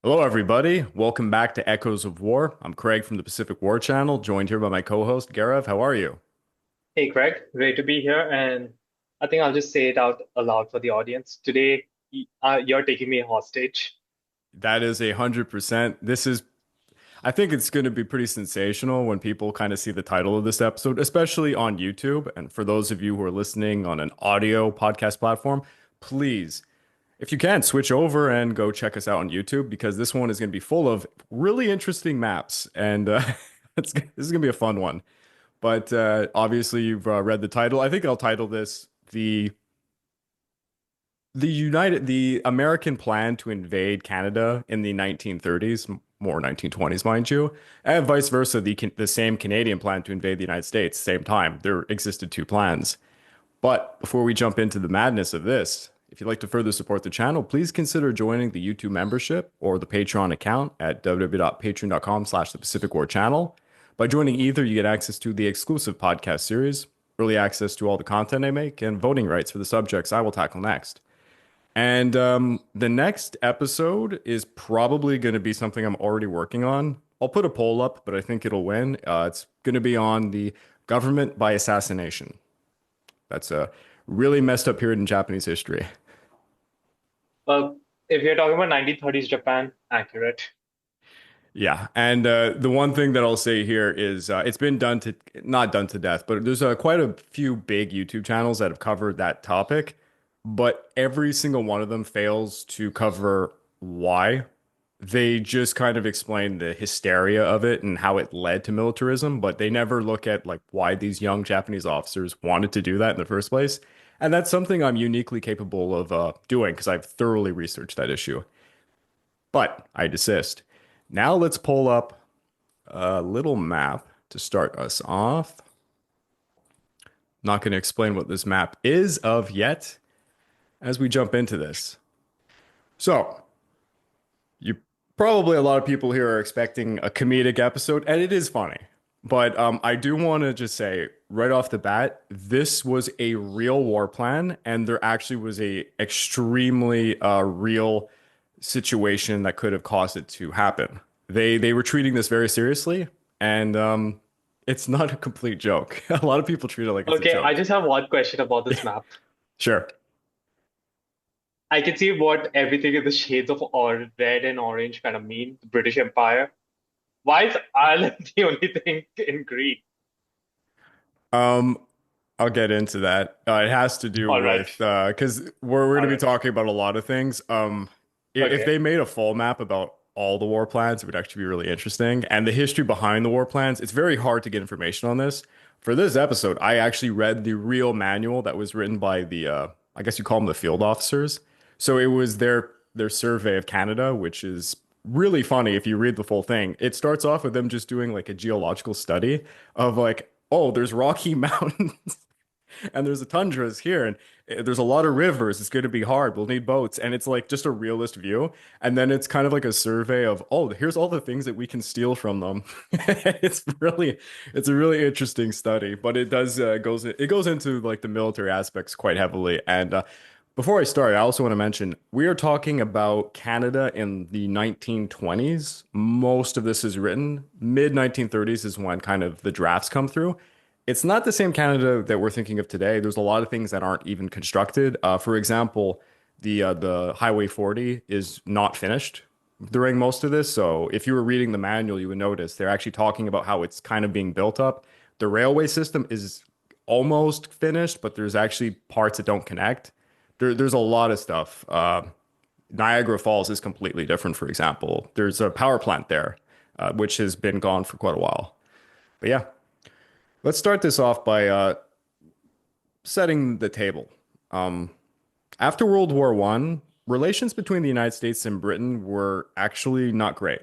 Hello, everybody. Welcome back to Echoes of War. I'm Craig from the Pacific War Channel, joined here by my co-host, Gaurav. How are you? Hey Craig, great to be here. And I think I'll just say it out aloud for the audience. Today, you're taking me hostage. That is 100%. I think it's going to be pretty sensational when people kind of see the title of this episode, especially on YouTube. And for those of you who are listening on an audio podcast platform, please, if you can, switch over and go check us out on YouTube because this one is going to be full of really interesting maps. And this is going to be a fun one. But obviously, you've read the title. I think I'll title this the American plan to invade Canada in the 1930s, more 1920s, mind you, and vice versa, the same Canadian plan to invade the United States, same time. There existed two plans. But before we jump into the madness of this, if you'd like to further support the channel, please consider joining the YouTube membership or the Patreon account at www.patreon.com/the Pacific War Channel. By joining either, you get access to the exclusive podcast series, early access to all the content I make, and voting rights for the subjects I will tackle next. And the next episode is probably going to be something I'm already working on. I'll put a poll up, but I think it'll win. It's going to be on the government by assassination. That's a really messed up period in Japanese history. Well, if you're talking about 1930s Japan, accurate. Yeah, and the one thing that I'll say here is it's been done to not done to death, but there's quite a few big YouTube channels that have covered that topic, but every single one of them fails to cover why. They just kind of explain the hysteria of it and how it led to militarism, but they never look at like why these young Japanese officers wanted to do that in the first place. And that's something I'm uniquely capable of doing because I've thoroughly researched that issue. But I desist. Now let's pull up a little map to start us off. Not going to explain what this map is of yet as we jump into this. So, you probably a lot of people here are expecting a comedic episode, and it is funny. But I do want to just say right off the bat, this was a real war plan, and there actually was a extremely real situation that could have caused it to happen. They were treating this very seriously, and it's not a complete joke. A lot of people treat it like it's a Okay, I joke. just have one question about this map. Sure. I can see what everything in the shades of or red and orange kind of mean, the British Empire. Why is Ireland the only thing in green? Um, I'll get into that. It has to do All right, with because we're going all to be right, talking about a lot of things. If okay. they made a full map about all the war plans, it would actually be really interesting. And the history behind the war plans, it's very hard to get information on this. For this episode, I actually read the real manual that was written by I guess you call them the field officers. So it was their survey of Canada, which is really funny if you read the full thing. It starts off with them just doing like a geological study of like, oh, there's Rocky Mountains and there's a tundras here and there's a lot of rivers. It's going to be hard. We'll need boats. And it's like just a realist view. And then it's kind of like a survey of, oh, here's all the things that we can steal from them. It's a really interesting study, but it does it goes into like the military aspects quite heavily. And before I start, I also want to mention we are talking about Canada in the 1920s. Most of this is written. Mid 1930s is when kind of the drafts come through. It's not the same Canada that we're thinking of today. There's a lot of things that aren't even constructed. For example, the Highway 40 is not finished during most of this. So if you were reading the manual, you would notice they're actually talking about how it's kind of being built up. The railway system is almost finished, but there's actually parts that don't connect. There's a lot of stuff. Niagara Falls is completely different, for example. There's a power plant there, which has been gone for quite a while. But yeah, let's start this off by setting the table. Um, After World War One, relations between the United States and Britain were actually not great.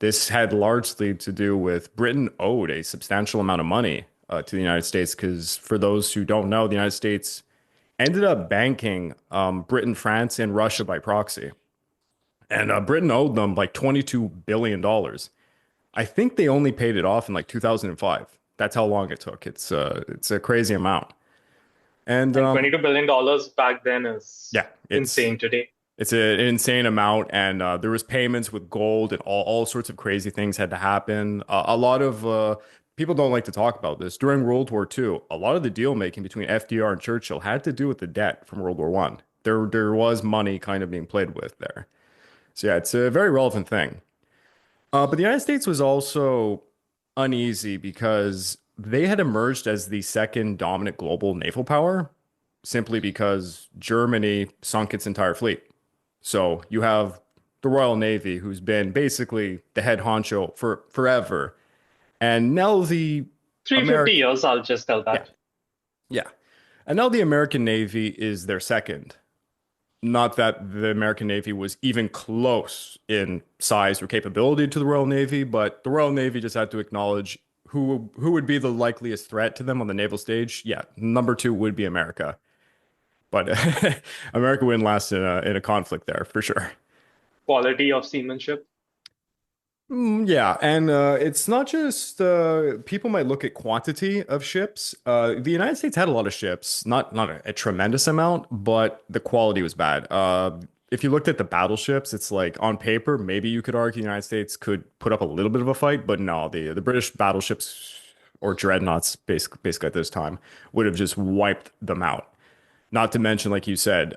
This had largely to do with Britain owed a substantial amount of money to the United States because, for those who don't know, the United States ended up banking Britain, France, and Russia by proxy. And Britain owed them like $22 billion. Dollars. I think they only paid it off in like 2005. That's how long it took. It's a crazy amount. And And $22 billion back then is yeah, it's insane today. It's an insane amount, and there was payments with gold, and all sorts of crazy things had to happen. A lot of people don't like to talk about this. During World War II, a lot of the deal making between FDR and Churchill had to do with the debt from World War One. There was money kind of being played with there. So yeah, it's a very relevant thing. But the United States was also uneasy because they had emerged as the second dominant global naval power simply because Germany sunk its entire fleet. So you have the Royal Navy, who's been basically the head honcho for forever. And now the 350 American, years, I'll just tell yeah, that. yeah. And now the American Navy is their second. Not that the American Navy was even close in size or capability to the Royal Navy, but the Royal Navy just had to acknowledge who would be the likeliest threat to them on the naval stage. Yeah, number two would be America, but America wouldn't last in a conflict there for sure. Quality of seamanship. Yeah, and it's not just people might look at quantity of ships. The United States had a lot of ships, not a tremendous amount, but the quality was bad. If you looked at the battleships, it's like on paper, maybe you could argue the United States could put up a little bit of a fight, but no, the British battleships or dreadnoughts, basically at this time, would have just wiped them out. Not to mention, like you said,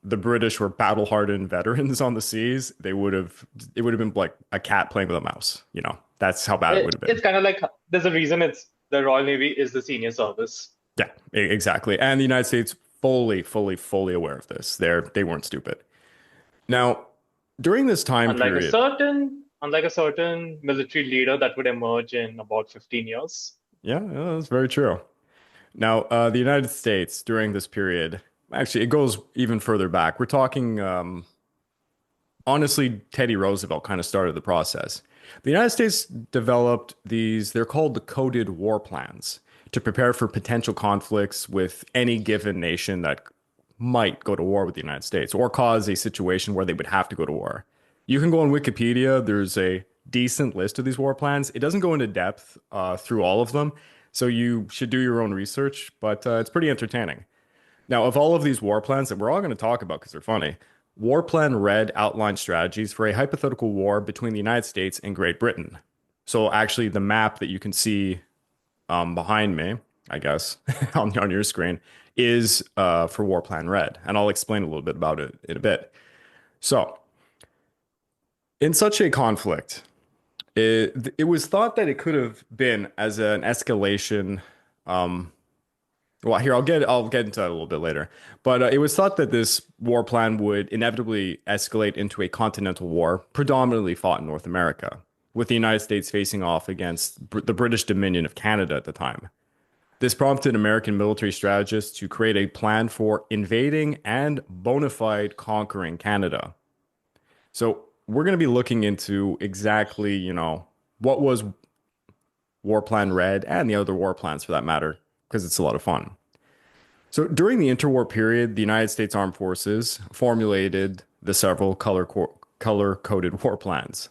the British were battle-hardened veterans on the seas. It would have been like a cat playing with a mouse. That's how bad it would have It's been. kind of like there's a reason it's the Royal Navy is the senior service. Yeah, exactly. And the United States fully aware of this. They weren't stupid. Now, during this time Unlike a period, certain, unlike a certain military leader that would emerge in about 15 years. yeah, that's very true. Now, the United States during this period, actually, it goes even further back. We're talking honestly, Teddy Roosevelt kind of started the process. The United States developed these, they're called the coded war plans to prepare for potential conflicts with any given nation that might go to war with the United States or cause a situation where they would have to go to war. You can go on Wikipedia, there's a decent list of these war plans. It doesn't go into depth through all of them, so you should do your own research, but it's pretty entertaining. Now, of all of these war plans that we're all going to talk about because they're funny, War Plan Red outlined strategies for a hypothetical war between the United States and Great Britain. So, actually, the map that you can see behind me, I guess, on your screen, is for War Plan Red. And I'll explain a little bit about it in a bit. So, in such a conflict, it was thought that it could have been as an escalation. Well, here I'll get into that a little bit later. But it was thought that this war plan would inevitably escalate into a continental war, predominantly fought in North America, with the United States facing off against the British Dominion of Canada at the time. This prompted American military strategists to create a plan for invading and bona fide conquering Canada. So we're going to be looking into exactly, what was War Plan Red and the other war plans for that matter, because it's a lot of fun. So during the interwar period, the United States Armed Forces formulated the several color-coded war plans.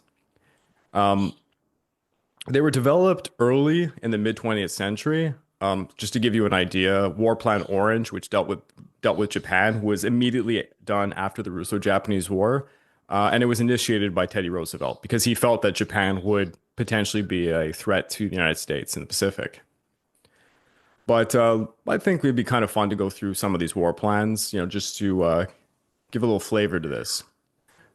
They were developed early in the mid 20th century. Just to give you an idea, War Plan Orange, which dealt with Japan, was immediately done after the Russo-Japanese War, and it was initiated by Teddy Roosevelt because he felt that Japan would potentially be a threat to the United States in the Pacific. But I think it'd be kind of fun to go through some of these war plans, just to give a little flavor to this.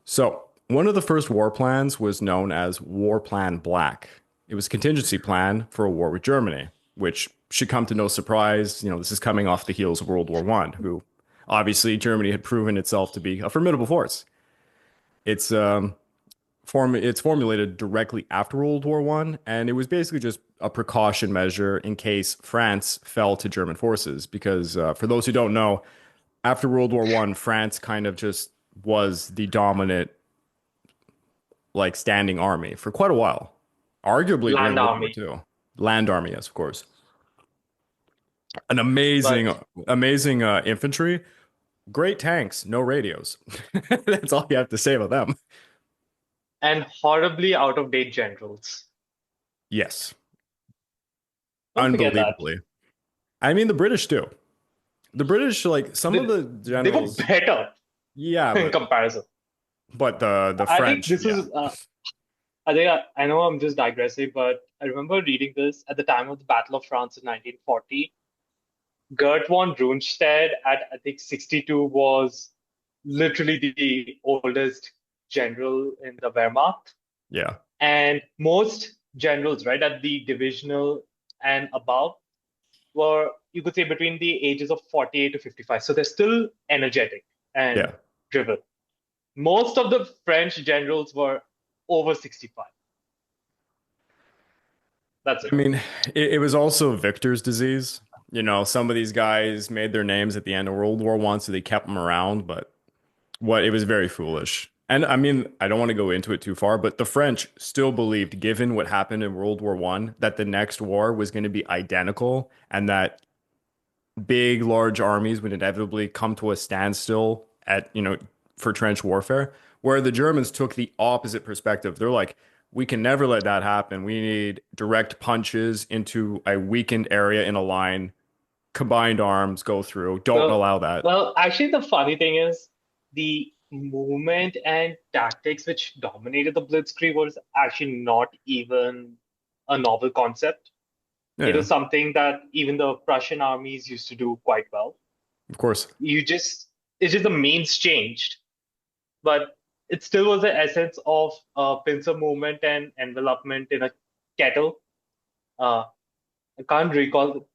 So, one of the first war plans was known as War Plan Black. It was a contingency plan for a war with Germany, which should come to no surprise. This is coming off the heels of World War One, who obviously Germany had proven itself to be a formidable force. It's it's formulated directly after World War One, and it was basically just a precaution measure in case France fell to German forces. Because for those who don't know, after World War One, France kind of just was the dominant, like, standing army for quite a while, arguably during Land World War army. Two. Land army, yes, of course. An But amazing infantry, great tanks, no radios. That's all you have to say about them. and horribly out of date generals. Yes, Don't forget that. unbelievably. I mean, the British too. The British, like some of They, the they were generals, better. Yeah, in but comparison. the I think French, this yeah, is, I think I know I'm just digressing, but I remember reading this at the time of the Battle of France in 1940. Gert von Rundstedt at I think 62 was literally the oldest general in the Wehrmacht. yeah, And most generals, right, at the divisional and above were, you could say, between the ages of 48 to 55. So they're still energetic and yeah. driven. Most of the French generals were over 65. That's I it. mean, it was also Victor's disease. You know, some of these guys made their names at the end of World War One, so they kept them around, but what it was very foolish. And I mean, I don't want to go into it too far, but the French still believed, given what happened in World War One, that the next war was going to be identical and that big, large armies would inevitably come to a standstill at, for trench warfare, where the Germans took the opposite perspective. They're like, we can never let that happen. We need direct punches into a weakened area in a line, combined arms go through. Don't Well, allow that. well, actually, the funny thing is the movement and tactics which dominated the Blitzkrieg was actually not even a novel concept. It Yeah, was something that even the Prussian armies used to do quite well. of course. It's just the means changed, but it still was the essence of pincer movement and envelopment in a kettle. Uh, I can't recall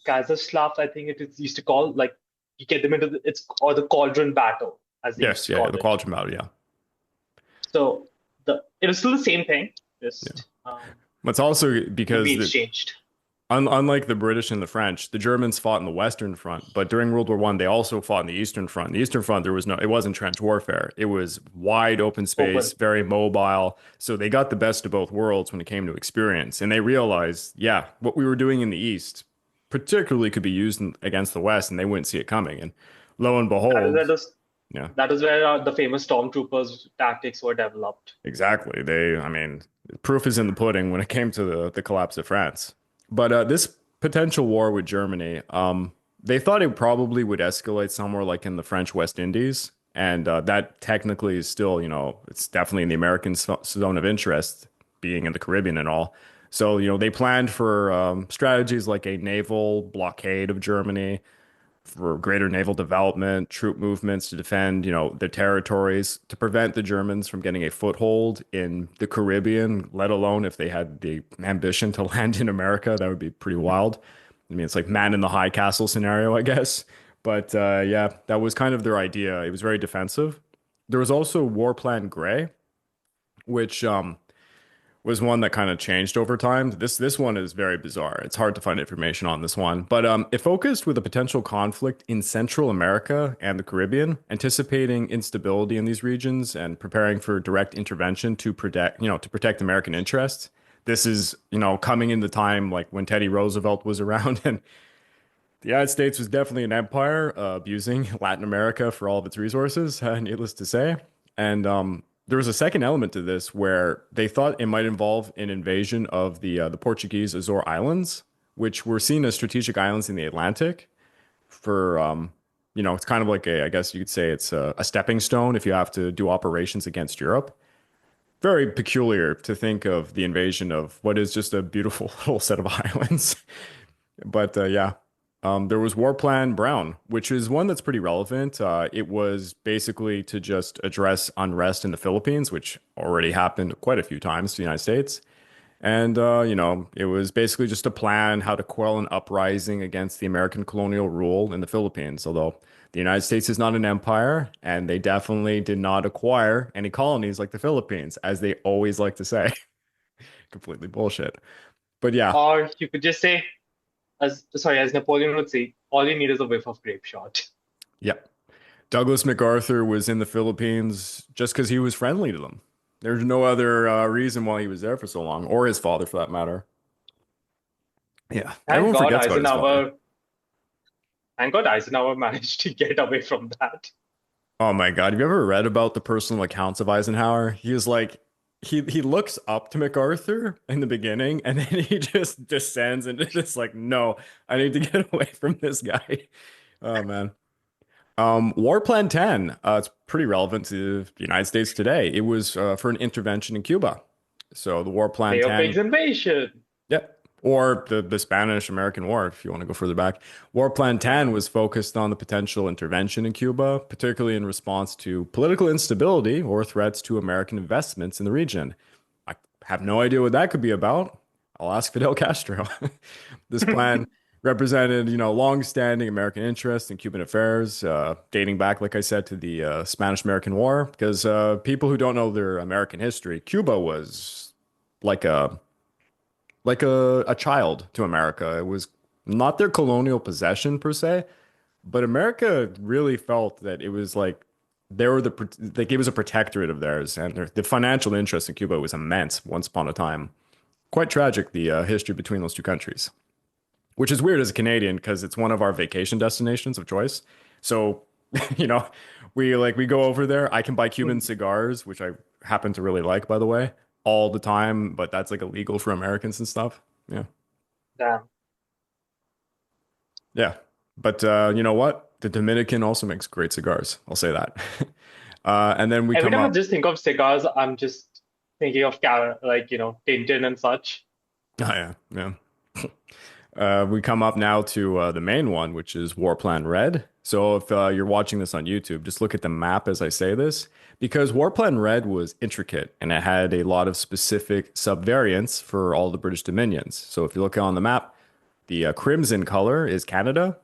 Kaiserschlacht, I think it is used to call, like you get them into it's or the cauldron battle, as they used Yes, to yeah, yeah, call the it. quality battle, yeah. So it was still the same thing, Yeah. just But it's also the because means changed. unlike the British and the French, the Germans fought in the Western Front, but during World War One, they also fought in the Eastern Front. The Eastern Front, it wasn't trench warfare. It was wide open space, Open. very mobile. So they got the best of both worlds when it came to experience. And they realized, yeah, what we were doing in the East particularly could be used against the West, and they wouldn't see it coming. And lo and That is where behold, the yeah, that is where the famous stormtroopers tactics were developed. exactly. I mean, proof is in the pudding when it came to the collapse of France. But this potential war with Germany, they thought it probably would escalate somewhere like in the French West Indies. And that technically is still, it's definitely in the American zone of interest, being in the Caribbean and all. So, they planned for strategies like a naval blockade of Germany, for greater naval development, troop movements to defend, the territories, to prevent the Germans from getting a foothold in the Caribbean, let alone if they had the ambition to land in America. That would be pretty wild. I mean, it's like man in the high castle scenario, I guess. But yeah, that was kind of their idea. It was very defensive. There was also War Plan Gray, which was one that kind of changed over time. This one is very bizarre. It's hard to find information on this one, but it focused with a potential conflict in Central America and the Caribbean, anticipating instability in these regions and preparing for direct intervention to protect American interests. This is, coming in the time like when Teddy Roosevelt was around and the United States was definitely an empire, abusing Latin America for all of its resources, needless to say. And there was a second element to this where they thought it might involve an invasion of the Portuguese Azore Islands, which were seen as strategic islands in the Atlantic. For it's kind of like I guess you could say it's a stepping stone if you have to do operations against Europe. Very peculiar to think of the invasion of what is just a beautiful little set of islands. But yeah, there was War Plan Brown, which is one that's pretty relevant. It was basically to just address unrest in the Philippines, which already happened quite a few times to the United States. And, it was basically just a plan how to quell an uprising against the American colonial rule in the Philippines. Although the United States is not an empire, and they definitely did not acquire any colonies like the Philippines, as they always like to say. Completely bullshit. But yeah, Or you could just say, as Napoleon would say, all you need is a whiff of grape shot. yeah. Douglas MacArthur was in the Philippines just because he was friendly to them. There's no other reason why he was there for so long, or his father for that matter. Yeah, Thank everyone God forgets about his father. Eisenhower, thank God Eisenhower managed to get away from that. Oh my God, have you ever read about the personal accounts of Eisenhower? He was like, he looks up to MacArthur in the beginning, and then he just descends into this like, no, I need to get away from this guy. Oh man. War Plan 10, it's pretty relevant to the United States today. It was for an intervention in Cuba. So the War Plan Bay of Pigs 10, invasion. yep, or the Spanish-American War, if you want to go further back. War Plan Yeah. 10 was focused on the potential intervention in Cuba, particularly in response to political instability or threats to American investments in the region. I have no idea what that could be about. I'll ask Fidel Castro. This plan represented, long-standing American interest in Cuban affairs, dating back, like I said, to the Spanish-American War. Because people who don't know their American history, Cuba was like a child to America. It was not their colonial possession per se, but America really felt that it was like they were like it was a protectorate of theirs, and the financial interest in Cuba was immense once upon a time. Quite tragic, the history between those two countries, which is weird as a Canadian because it's one of our vacation destinations of choice. So, you know, we go over there. I can buy Cuban cigars, which I happen to really like, by the way, all the time, but that's like illegal for Americans and stuff. Yeah. Damn. Yeah. But you know what? The Dominican also makes great cigars. I'll say that. And then we Every come time I up. just think of cigars, I'm just thinking of like, Tintin and such. Oh, yeah. Yeah. We come up now to the main one, which is War Plan Red. So if you're watching this on YouTube, just look at the map as I say this, because War Plan Red was intricate and it had a lot of specific subvariants for all the British dominions. So if you look on the map, the crimson color is Canada,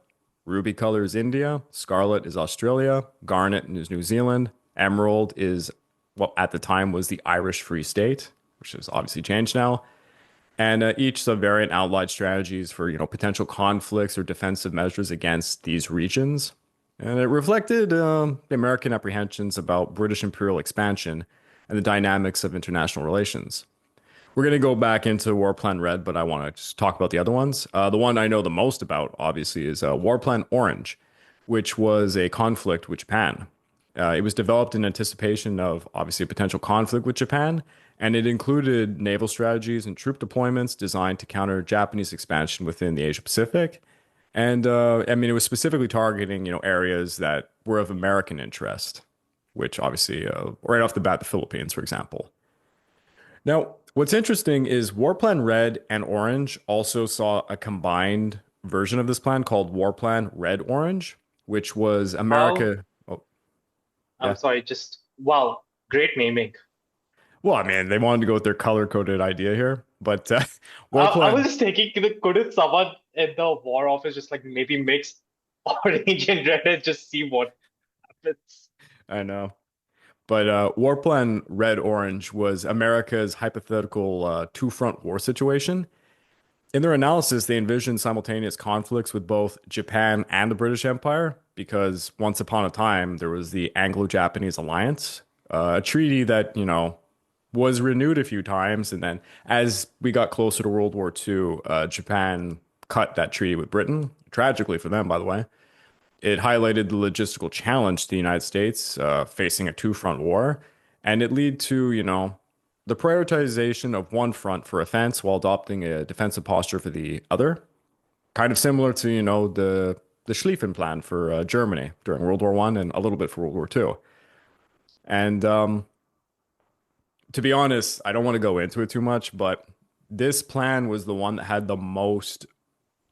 ruby color is India, scarlet is Australia, garnet is New Zealand, emerald is what at the time was the Irish Free State, which has obviously changed now. And each subvariant outlined strategies for, potential conflicts or defensive measures against these regions. And it reflected the American apprehensions about British imperial expansion and the dynamics of international relations. We're going to go back into War Plan Red, but I want to just talk about the other ones. The one I know the most about, obviously, is War Plan Orange, which was a conflict with Japan. It was developed in anticipation of, obviously, a potential conflict with Japan, and it included naval strategies and troop deployments designed to counter Japanese expansion within the Asia Pacific. And I mean, it was specifically targeting, areas that were of American interest, which obviously, right off the bat, the Philippines, for example. Now, what's interesting is War Plan Red and Orange also saw a combined version of this plan called War Plan Red Orange, which was How? America. Oh, I'm yeah. sorry, just wow, great naming. Well, I mean, they wanted to go with their color-coded idea here, but War I was Plan. just thinking, couldn't someone in the war office just like maybe mix orange and red and just see what happens? I know. But War Plan Red Orange was America's hypothetical two-front war situation. In their analysis, they envisioned simultaneous conflicts with both Japan and the British Empire because once upon a time there was the Anglo-Japanese alliance, a treaty that, was renewed a few times. And then as we got closer to World War II, Japan cut that treaty with Britain, tragically for them, by the way. It highlighted the logistical challenge to the United States facing a two-front war, and it led to, the prioritization of one front for offense while adopting a defensive posture for the other. Kind of similar to, the Schlieffen Plan for Germany during World War One and a little bit for World War Two. And to be honest, I don't want to go into it too much, but this plan was the one that had the most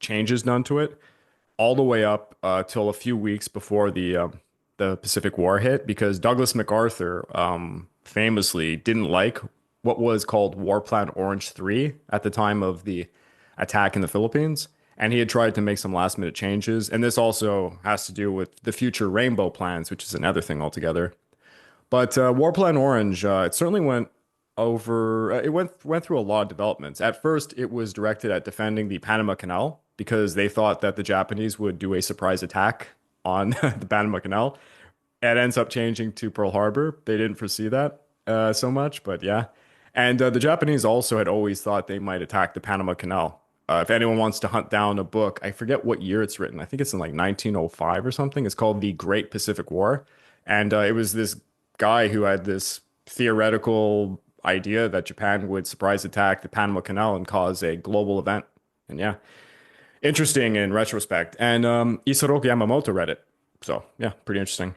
changes done to it all the way up till a few weeks before the Pacific War hit, because Douglas MacArthur famously didn't like what was called War Plan Orange 3 at the time of the attack in the Philippines. And he had tried to make some last minute changes. And this also has to do with the future rainbow plans, which is another thing altogether. But War Plan Orange, it certainly went over. It went through a lot of developments. At first, it was directed at defending the Panama Canal because they thought that the Japanese would do a surprise attack on the Panama Canal. It ends up changing to Pearl Harbor. They didn't foresee that so much, but yeah. And the Japanese also had always thought they might attack the Panama Canal. If anyone wants to hunt down a book, I forget what year it's written. I think it's in like 1905 or something. It's called The Great Pacific War. And it was this guy who had this theoretical idea that Japan would surprise attack the Panama Canal and cause a global event. And yeah, interesting in retrospect. And Isoroku Yamamoto read it. So yeah, pretty interesting.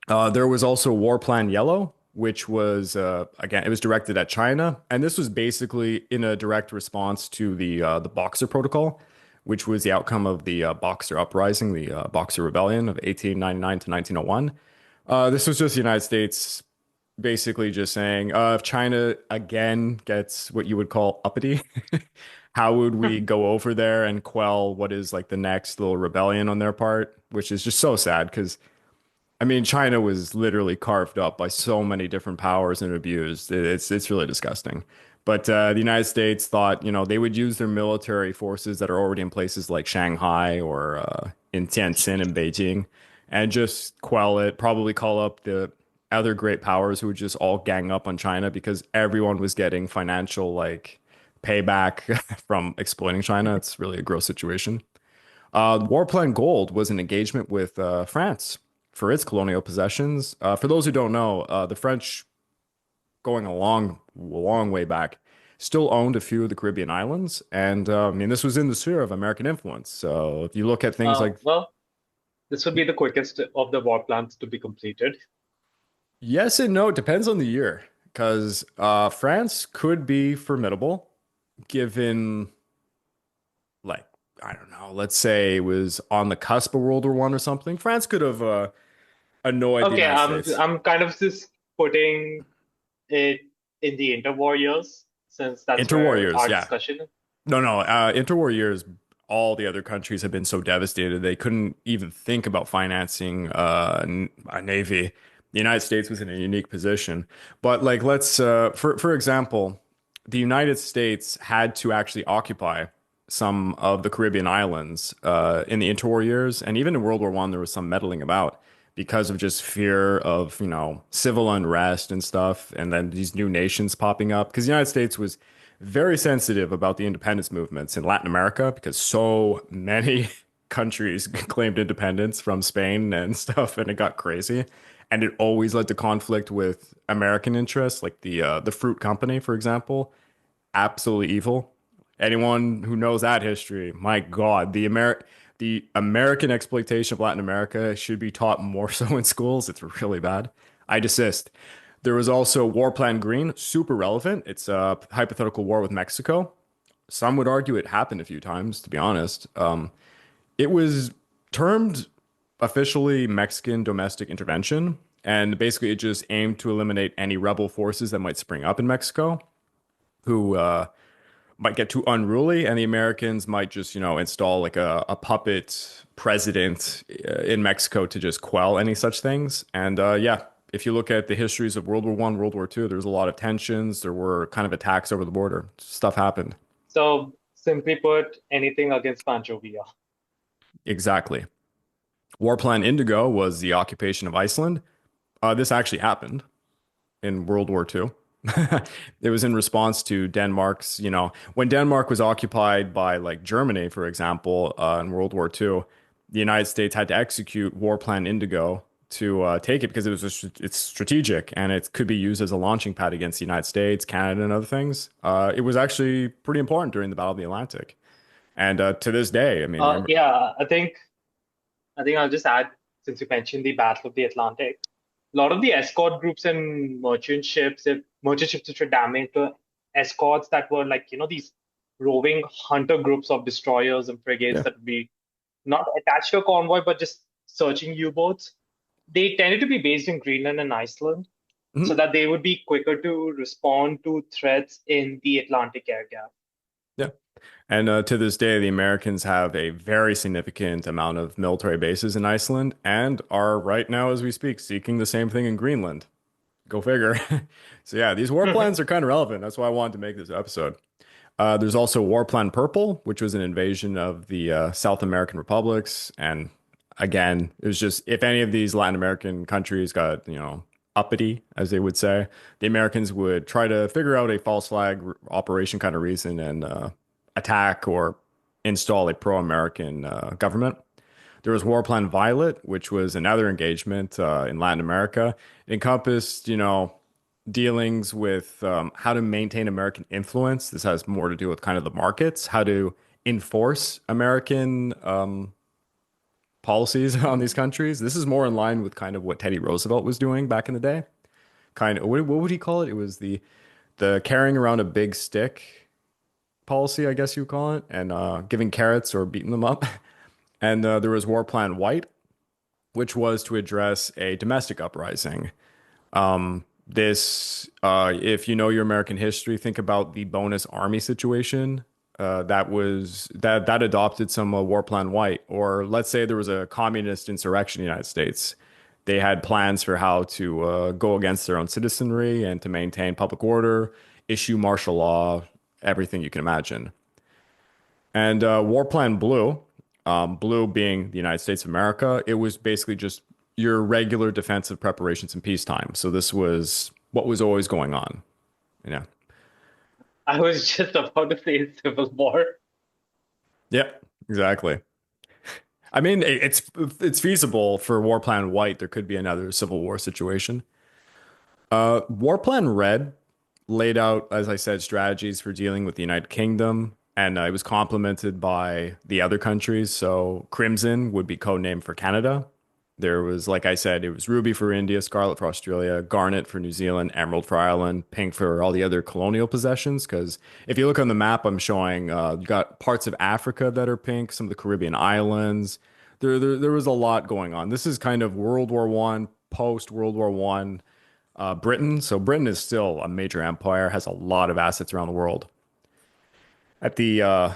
There was also War Plan Yellow, which was again it was directed at China, and this was basically in a direct response to the Boxer Protocol, which was the outcome of the Boxer Uprising, the Boxer Rebellion of 1899 to 1901. This was just the United States basically just saying, if China again gets what you would call uppity, how would we go over there and quell what is like the next little rebellion on their part, which is just so sad because I mean, China was literally carved up by so many different powers and abused. It's really disgusting. But the United States thought, they would use their military forces that are already in places like Shanghai or in Tianjin and Beijing and just quell it, probably call up the other great powers who would just all gang up on China because everyone was getting financial like payback from exploiting China. It's really a gross situation. War Plan Gold was an engagement with France for its colonial possessions. For those who don't know, the French, going a long way back, still owned a few of the Caribbean islands, and I mean this was in the sphere of American influence. So if you look at things like Well, this would be the quickest of the war plans to be completed. yes and no, it depends on the year, because France could be formidable given like I don't know, let's say it was on the cusp of World War One or something. France could have annoyed the Okay, United I'm States. I'm kind of just putting it in the interwar years since that's Interwar where years, our yeah. discussion. No. Interwar years, all the other countries have been so devastated they couldn't even think about financing a navy. The United States was in a unique position. But like, let's for example, the United States had to actually occupy some of the Caribbean islands in the interwar years, and even in World War One, there was some meddling about because of just fear of civil unrest and stuff, and then these new nations popping up. Because the United States was very sensitive about the independence movements in Latin America because so many countries claimed independence from Spain and stuff, and it got crazy. And it always led to conflict with American interests, like the fruit company, for example. Absolutely evil. Anyone who knows that history, my God, the American exploitation of Latin America should be taught more so in schools. It's really bad. I desist. There was also War Plan Green, super relevant. It's a hypothetical war with Mexico. Some would argue it happened a few times, to be honest. It was termed officially Mexican domestic intervention, and basically it just aimed to eliminate any rebel forces that might spring up in Mexico who might get too unruly, and the Americans might just, install like a puppet president in Mexico to just quell any such things. And yeah, if you look at the histories of World War One, World War Two, there's a lot of tensions. There were kind of attacks over the border. Stuff happened. So simply put, anything against Pancho Villa. Exactly. War Plan Indigo was the occupation of Iceland. This actually happened in World War Two. It was in response to Denmark's, when Denmark was occupied by like Germany, for example, in World War Two, the United States had to execute War Plan Indigo to take it because it's strategic and it could be used as a launching pad against the United States, Canada, and other things. It was actually pretty important during the Battle of the Atlantic. And to this day, I mean, Yeah, I think I'll just add, since you mentioned the Battle of the Atlantic, a lot of the escort groups and merchant ships which were damaged were escorts that were like, these roving hunter groups of destroyers and frigates yeah. that would be not attached to a convoy, but just searching U-boats. They tended to be based in Greenland and Iceland so Mhm. that they would be quicker to respond to threats in the Atlantic air gap. Yeah. And to this day, the Americans have a very significant amount of military bases in Iceland and are right now, as we speak, seeking the same thing in Greenland. Go figure. So yeah, these war plans are kind of relevant. That's why I wanted to make this episode. There's also War Plan Purple, which was an invasion of the South American republics. And again, it was just if any of these Latin American countries got, uppity, as they would say, the Americans would try to figure out a false flag operation kind of reason and attack or install a pro-American government. There was War Plan Violet, which was another engagement in Latin America. It encompassed, dealings with how to maintain American influence. This has more to do with kind of the markets, how to enforce American policies on these countries. This is more in line with kind of what Teddy Roosevelt was doing back in the day. Kind of, what would he call it? It was the carrying around a big stick policy, I guess you would call it, and giving carrots or beating them up. And there was War Plan White, which was to address a domestic uprising. If you know your American history, think about the bonus army situation. That adopted some War Plan White, or let's say there was a communist insurrection in the United States. They had plans for how to go against their own citizenry and to maintain public order, issue martial law, everything you can imagine. And War Plan Blue, Blue being the United States of America, it was basically just your regular defensive preparations in peacetime. So this was what was always going on. Yeah. I was just about to say civil war. Yeah, exactly. I mean, it's feasible for War Plan White. There could be another Civil War situation. War Plan Red laid out, as I said, strategies for dealing with the United Kingdom, and it was complemented by the other countries. So Crimson would be codenamed for Canada. There was, like I said, it was Ruby for India, Scarlet for Australia, Garnet for New Zealand, Emerald for Ireland, Pink for all the other colonial possessions. Because if you look on the map, I'm showing you got parts of Africa that are pink, some of the Caribbean islands. There was a lot going on. This is kind of World War One, post World War One Britain. So Britain is still a major empire, has a lot of assets around the world. At the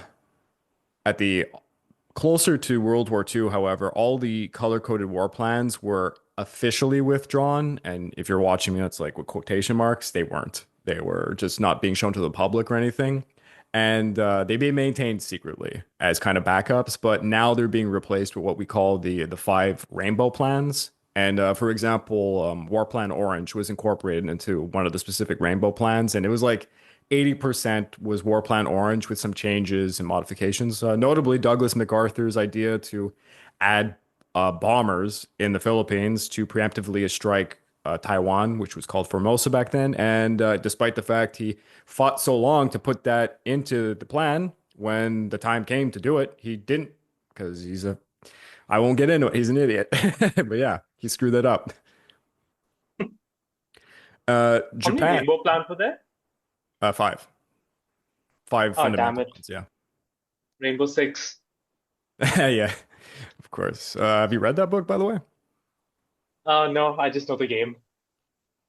closer to World War II, however, all the color-coded war plans were officially withdrawn. And if you're watching me, that's like with quotation marks, they weren't. They were just not being shown to the public or anything. And they be maintained secretly as kind of backups, but now they're being replaced with what we call the five rainbow plans. And for example, War Plan Orange was incorporated into one of the specific rainbow plans, and it was like 80% was War Plan Orange with some changes and modifications. Notably, Douglas MacArthur's idea to add bombers in the Philippines to preemptively strike Taiwan, which was called Formosa back then. And despite the fact he fought so long to put that into the plan, when the time came to do it, he didn't because I won't get into it. He's an idiot. But yeah, he screwed that up. How many Japan, rainbow plans were there? five. Five Oh, damn fundamental it. ones. Yeah. Rainbow Six. Yeah, of course. Have you read that book, by the way? No, I just know the game.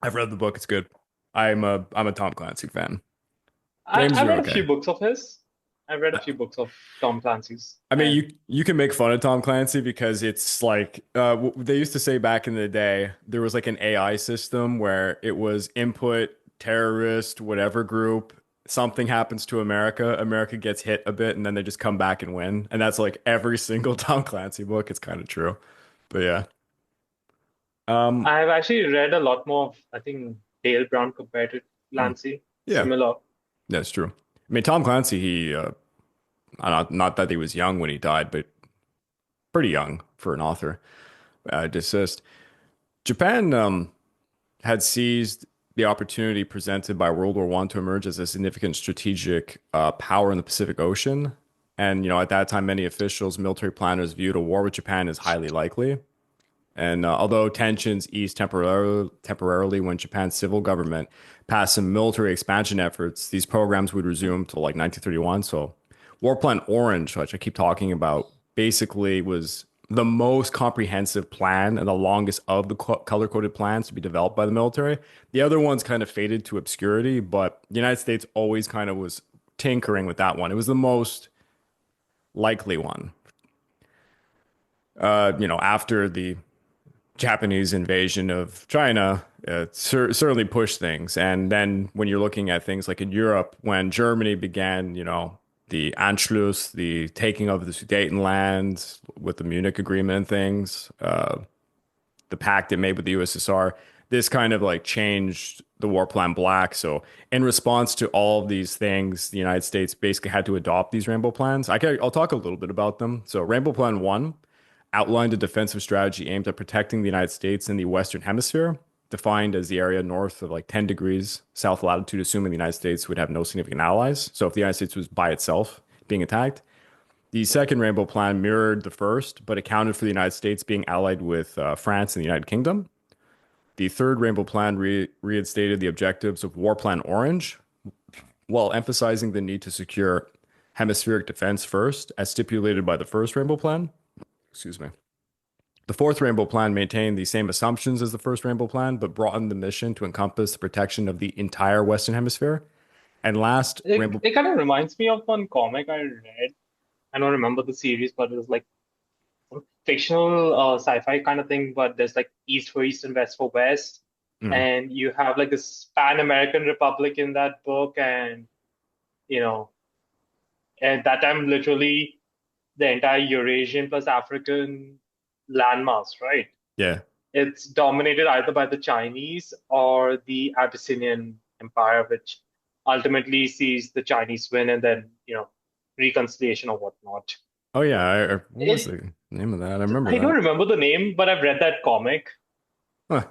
I've read the book. It's good. I'm a Tom Clancy fan. I, Games I are read a okay. few books of his. I've read a few books of Tom Clancy's. I mean, And you can make fun of Tom Clancy because it's like they used to say back in the day there was like an AI system where it was input terrorist whatever group, something happens to America, America gets hit a bit, and then they just come back and win. And that's like every single Tom Clancy book. It's kind of true, but yeah. Um, I've actually read a lot more of, I think, Dale Brown compared to mm, Clancy. yeah, Similar. that's true. I mean, Tom Clancy, not that he was young when he died, but pretty young for an author. Desist. Japan had seized the opportunity presented by World War One to emerge as a significant strategic power in the Pacific Ocean. And, at that time, many officials, military planners viewed a war with Japan as highly likely. And although tensions eased temporarily when Japan's civil government passed some military expansion efforts, these programs would resume till like 1931. So, War Plan Orange, which I keep talking about, basically was the most comprehensive plan and the longest of the color coded plans to be developed by the military. The other ones kind of faded to obscurity, but the United States always kind of was tinkering with that one. It was the most likely one. After the Japanese invasion of China certainly pushed things. And then when you're looking at things like in Europe, when Germany began, the Anschluss, the taking of the Sudetenland with the Munich Agreement and things, the pact it made with the USSR, this kind of like changed the war plan black. So in response to all of these things, the United States basically had to adopt these rainbow plans. I'll talk a little bit about them. So Rainbow Plan 1 outlined a defensive strategy aimed at protecting the United States in the Western Hemisphere, defined as the area north of like 10 degrees south latitude, assuming the United States would have no significant allies. So if the United States was by itself being attacked, The second Rainbow Plan mirrored the first, but accounted for the United States being allied with France and the United Kingdom. The third Rainbow Plan reinstated the objectives of War Plan Orange, while emphasizing the need to secure hemispheric defense first, as stipulated by the first Rainbow Plan. Excuse me. The fourth Rainbow Plan maintained the same assumptions as the first Rainbow Plan, but broadened the mission to encompass the protection of the entire Western Hemisphere. And last, It Rainbow. it kind of reminds me of one comic I read. I don't remember the series, but it was like some fictional sci-fi kind of thing. But there's like East for East and West for West, Mm, and you have like this Pan-American Republic in that book, and you know, at that time, literally the entire Eurasian plus African landmass, right? yeah. It's dominated either by the Chinese or the Abyssinian Empire, which ultimately sees the Chinese win and then, reconciliation or whatnot. Oh yeah. What was It, the name of that? I remember I don't that. remember the name, but I've read that comic. Huh.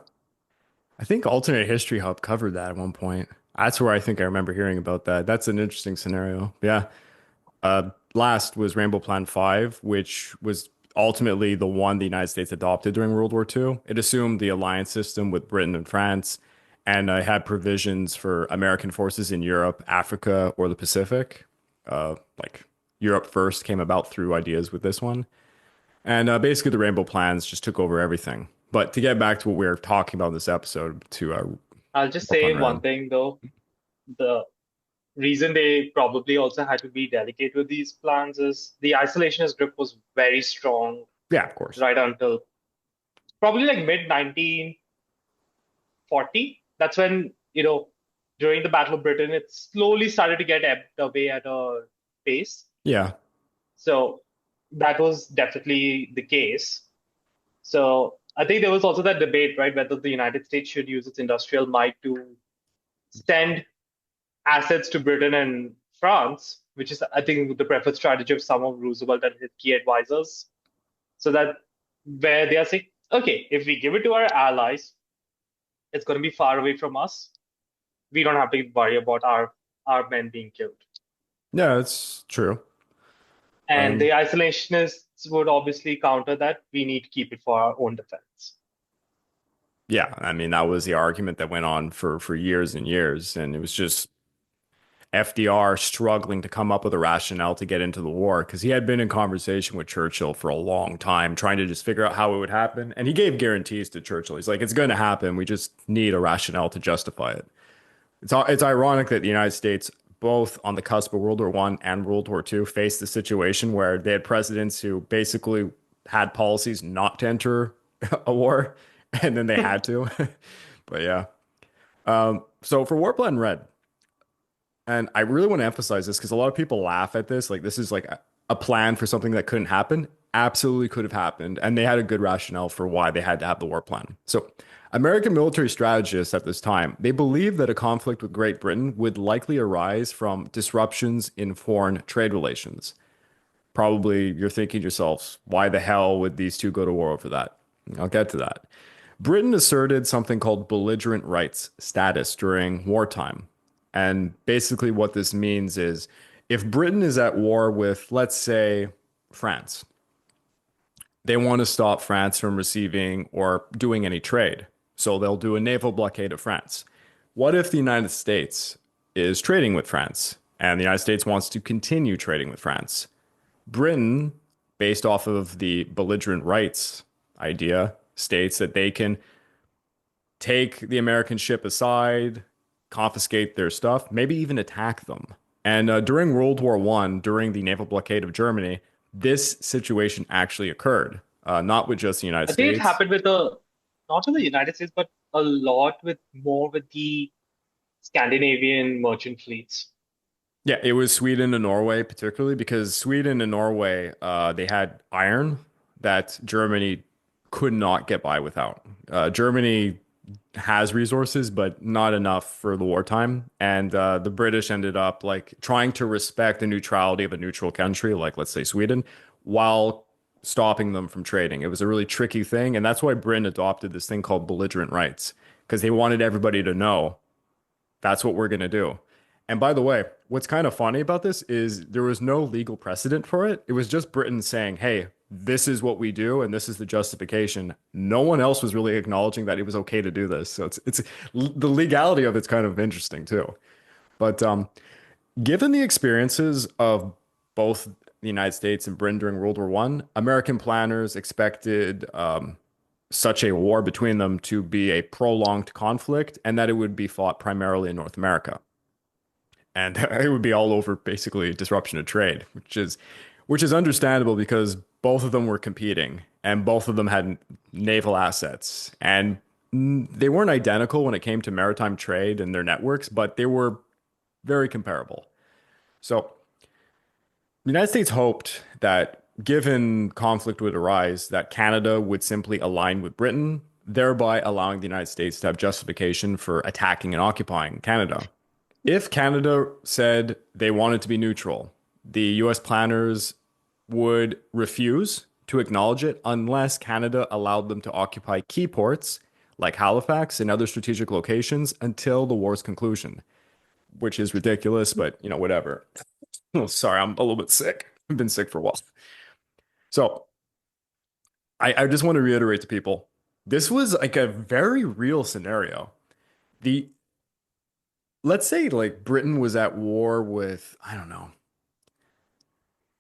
I think Alternate History Hub covered that at one point. That's where I think I remember hearing about that. That's an interesting scenario. Yeah. Last was Rainbow Plan 5, which was ultimately the one the United States adopted during World War II. It assumed the alliance system with Britain and France and had provisions for American forces in Europe, Africa, or the Pacific. Like Europe first came about through ideas with this one. And basically, the Rainbow Plans just took over everything. But to get back to what we were talking about in this episode, to I'll just War say Plan one Red. thing though. The reason they probably also had to be delicate with these plans is the isolationist grip was very strong Yeah, of course. right until probably like mid 1940. That's when, during the Battle of Britain, it slowly started to get ebbed away at a pace. Yeah. So that was definitely the case. So I think there was also that debate, right, whether the United States should use its industrial might to send assets to Britain and France, which is, I think, the preferred strategy of some of Roosevelt and his key advisors. So that where they are saying, okay, if we give it to our allies, it's going to be far away from us. We don't have to worry about our men being killed. Yeah, that's true. And the Um, isolationists would obviously counter that we need to keep it for our own defense. yeah, I mean that was the argument that went on for years and years, and it was just FDR struggling to come up with a rationale to get into the war because he had been in conversation with Churchill for a long time, trying to just figure out how it would happen. And he gave guarantees to Churchill. He's like, "It's going to happen. We just need a rationale to justify it." It's ironic that the United States, both on the cusp of World War One and World War Two, faced the situation where they had presidents who basically had policies not to enter a war, and then they had to. But yeah. So for War Plan Red, and I really want to emphasize this because a lot of people laugh at this, like this is like a plan for something that couldn't happen. Absolutely could have happened, and they had a good rationale for why they had to have the war plan. So American military strategists at this time, they believed that a conflict with Great Britain would likely arise from disruptions in foreign trade relations. Probably you're thinking to yourselves, why the hell would these two go to war over that? I'll get to that. Britain asserted something called belligerent rights status during wartime. And basically, what this means is if Britain is at war with, let's say, France, they want to stop France from receiving or doing any trade. So they'll do a naval blockade of France. What if the United States is trading with France and the United States wants to continue trading with France? Britain, based off of the belligerent rights idea, states that they can take the American ship aside, confiscate their stuff, maybe even attack them. And during World War One, during the naval blockade of Germany, this situation actually occurred, not with just the United I think it States. happened with not with the United States, but a lot with more with the Scandinavian merchant fleets. Yeah, it was Sweden and Norway, particularly because Sweden and Norway, they had iron that Germany could not get by without. Germany has resources, but not enough for the wartime. And the British ended up like trying to respect the neutrality of a neutral country, like let's say Sweden, while stopping them from trading. It was a really tricky thing, and that's why Britain adopted this thing called belligerent rights because they wanted everybody to know that's what we're going to do. And by the way, what's kind of funny about this is there was no legal precedent for it. It was just Britain saying, hey, this is what we do and this is the justification. No one else was really acknowledging that it was okay to do this. So it's the legality of it's kind of interesting too. But given the experiences of both the United States and Britain during World War One, American planners expected such a war between them to be a prolonged conflict and that it would be fought primarily in North America. And it would be all over basically disruption of trade, which is understandable because both of them were competing and both of them had naval assets and they weren't identical when it came to maritime trade and their networks, but they were very comparable. So the United States hoped that given conflict would arise, that Canada would simply align with Britain, thereby allowing the United States to have justification for attacking and occupying Canada. If Canada said they wanted to be neutral, the US planners would refuse to acknowledge it unless Canada allowed them to occupy key ports like Halifax and other strategic locations until the war's conclusion, which is ridiculous, but whatever. Oh, sorry, I'm a little bit sick. I've been sick for a while. So I just want to reiterate to people, this was like a very real scenario. The Let's say like Britain was at war with, I don't know,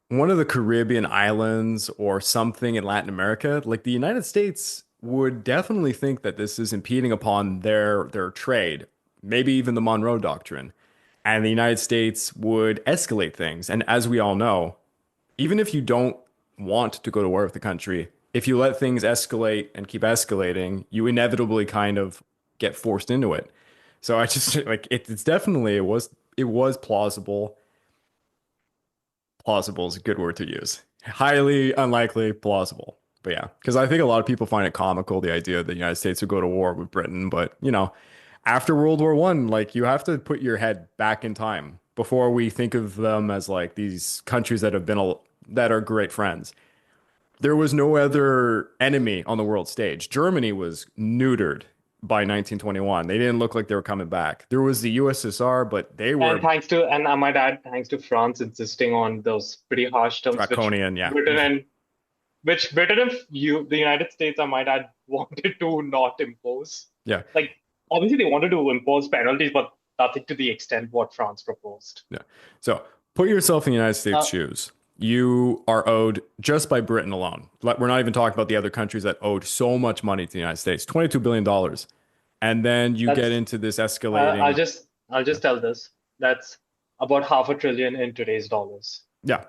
one of the Caribbean islands or something in Latin America, like the United States would definitely think that this is impeding upon their trade, maybe even the Monroe Doctrine. And the United States would escalate things. And as we all know, even if you don't want to go to war with the country, if you let things escalate and keep escalating, you inevitably kind of get forced into it. So I just like it's definitely it was plausible. Plausible is a good word to use. Highly unlikely, plausible. But yeah, because I think a lot of people find it comical the idea that the United States would go to war with Britain. But after World War One, like you have to put your head back in time before we think of them as like these countries that are great friends. There was no other enemy on the world stage. Germany was neutered by 1921. They didn't look like they were coming back. There was the USSR, but they And were I might add, thanks to France insisting on those pretty harsh terms, draconian. Yeah. Britain and Britain and the United States, I might add, wanted to not impose. Yeah. Like, obviously, they wanted to impose penalties, but nothing to the extent what France proposed. Yeah. So put yourself in the United States' Uh, shoes. You are owed just by Britain alone. We're not even talking about the other countries that owed so much money to the United States, $22 billion. Dollars. And then you get that's into this I'll escalating. just tell this. That's about half a trillion in today's dollars. Yeah.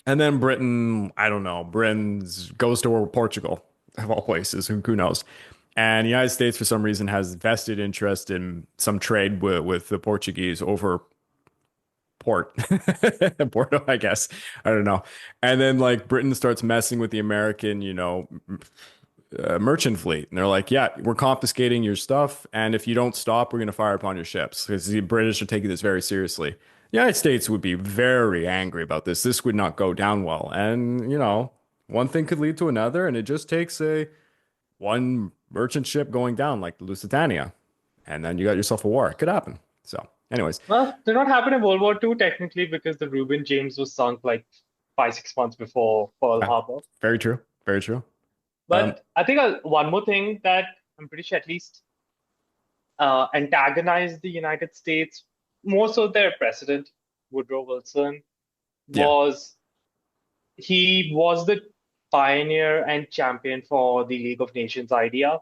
And then Britain, I don't know, goes to war with Portugal, of all places. Who knows? And the United States, for some reason, has vested interest in some trade with the Portuguese over port Porto, I guess. I don't know. And then like Britain starts messing with the American, merchant fleet. And they're like, yeah, we're confiscating your stuff. And if you don't stop, we're going to fire upon your ships because the British are taking this very seriously. The United States would be very angry about this. This would not go down well. And, one thing could lead to another. And it just takes one merchant ship going down like the Lusitania. And then you got yourself a war. It could happen. So, anyways, Well, did not happen in World War II technically because the Reuben James was sunk like 5, 6 months before Pearl uh, Harbor. very true. Very true. Um, But I think one more thing that I'm pretty sure at least antagonized the United States, more so their president, Woodrow Wilson, yeah. was he was the pioneer and champion for the League of Nations idea.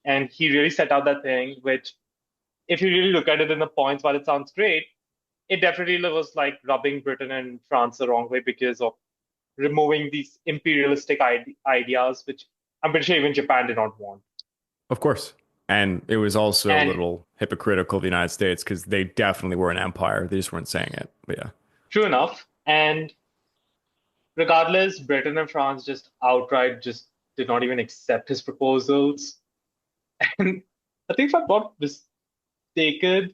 And he really set out that thing, which, if you really look at it in the points, while it sounds great, it definitely was like rubbing Britain and France the wrong way because of removing these imperialistic ideas, which I'm pretty sure even Japan did not want. Of course. And it was also a And little hypocritical of the United States because they definitely were an empire. They just weren't saying it. But yeah. true enough, and regardless, Britain and France just outright just did not even accept his proposals. And I think if I'm not mistaken,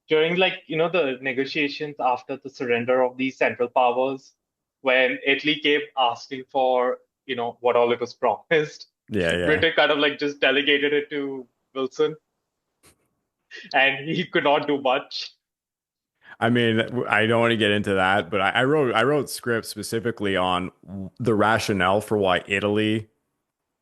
during the negotiations after the surrender of these Central Powers, when Italy kept asking for what all it was promised, Yeah, yeah. Britain kind of like just delegated it to Wilson, and he could not do much. I mean, I don't want to get into that, but I wrote scripts specifically on the rationale for why Italy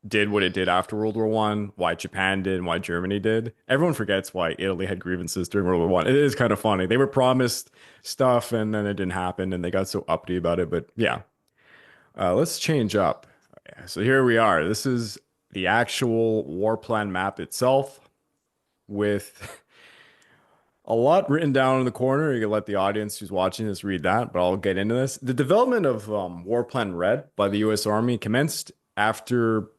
did what it did after World War One, why Japan did, and why Germany did. Everyone forgets why Italy had grievances during World War One. It is kind of funny. They were promised stuff and then it didn't happen, and they got so uppity about it. But yeah, let's change up. So here we are. This is the actual war plan map itself with a lot written down in the corner. You can let the audience who's watching this read that, but I'll get into this. The development of War Plan Red by the U.S. Army commenced after,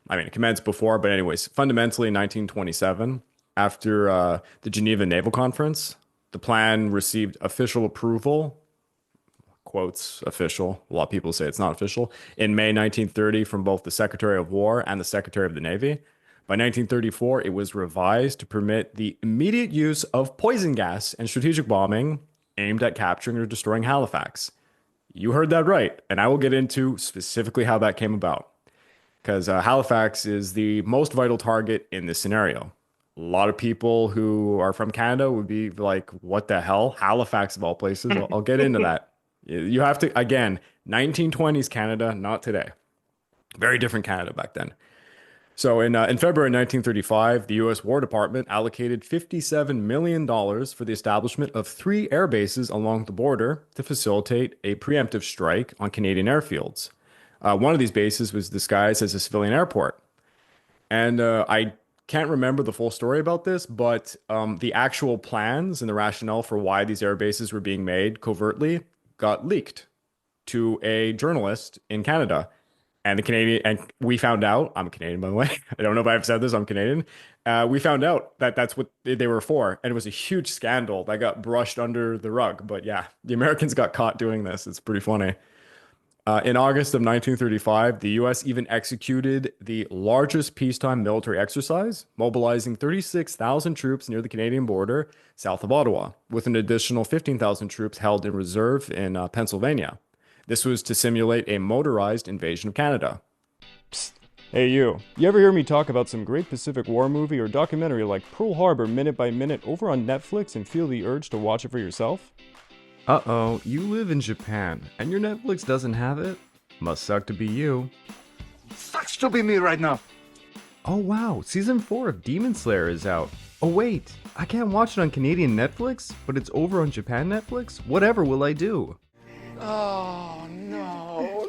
I mean, it commenced before, but anyways, fundamentally in 1927, after the Geneva Naval Conference. The plan received official approval, quotes official. A lot of people say it's not official, in May 1930 from both the Secretary of War and the Secretary of the Navy. By 1934, it was revised to permit the immediate use of poison gas and strategic bombing aimed at capturing or destroying Halifax. You heard that right, and I will get into specifically how that came about. Because Halifax is the most vital target in this scenario. A lot of people who are from Canada would be like, what the hell? Halifax, of all places. I'll get into that. You have to, again, 1920s Canada, not today. Very different Canada back then. So in February 1935, the U.S. War Department allocated $57 million for the establishment of 3 air bases along the border to facilitate a preemptive strike on Canadian airfields. One of these bases was disguised as a civilian airport. And I can't remember the full story about this, but the actual plans and the rationale for why these air bases were being made covertly got leaked to a journalist in Canada. And the Canadian, and we found out, I'm Canadian, by the way. I don't know if I've said this, I'm Canadian. We found out that that's what they were for. And it was a huge scandal that got brushed under the rug. But yeah, the Americans got caught doing this. It's pretty funny. In August of 1935, the US even executed the largest peacetime military exercise, mobilizing 36,000 troops near the Canadian border south of Ottawa, with an additional 15,000 troops held in reserve in Pennsylvania. This was to simulate a motorized invasion of Canada. Psst. Hey you ever hear me talk about some great Pacific War movie or documentary like Pearl Harbor Minute by Minute over on Netflix and feel the urge to watch it for yourself? Uh-oh, you live in Japan, and your Netflix doesn't have it? Must suck to be you. Sucks to be me right now. Oh wow, season 4 of Demon Slayer is out. Oh wait, I can't watch it on Canadian Netflix, but it's over on Japan Netflix? Whatever will I do? Oh, no.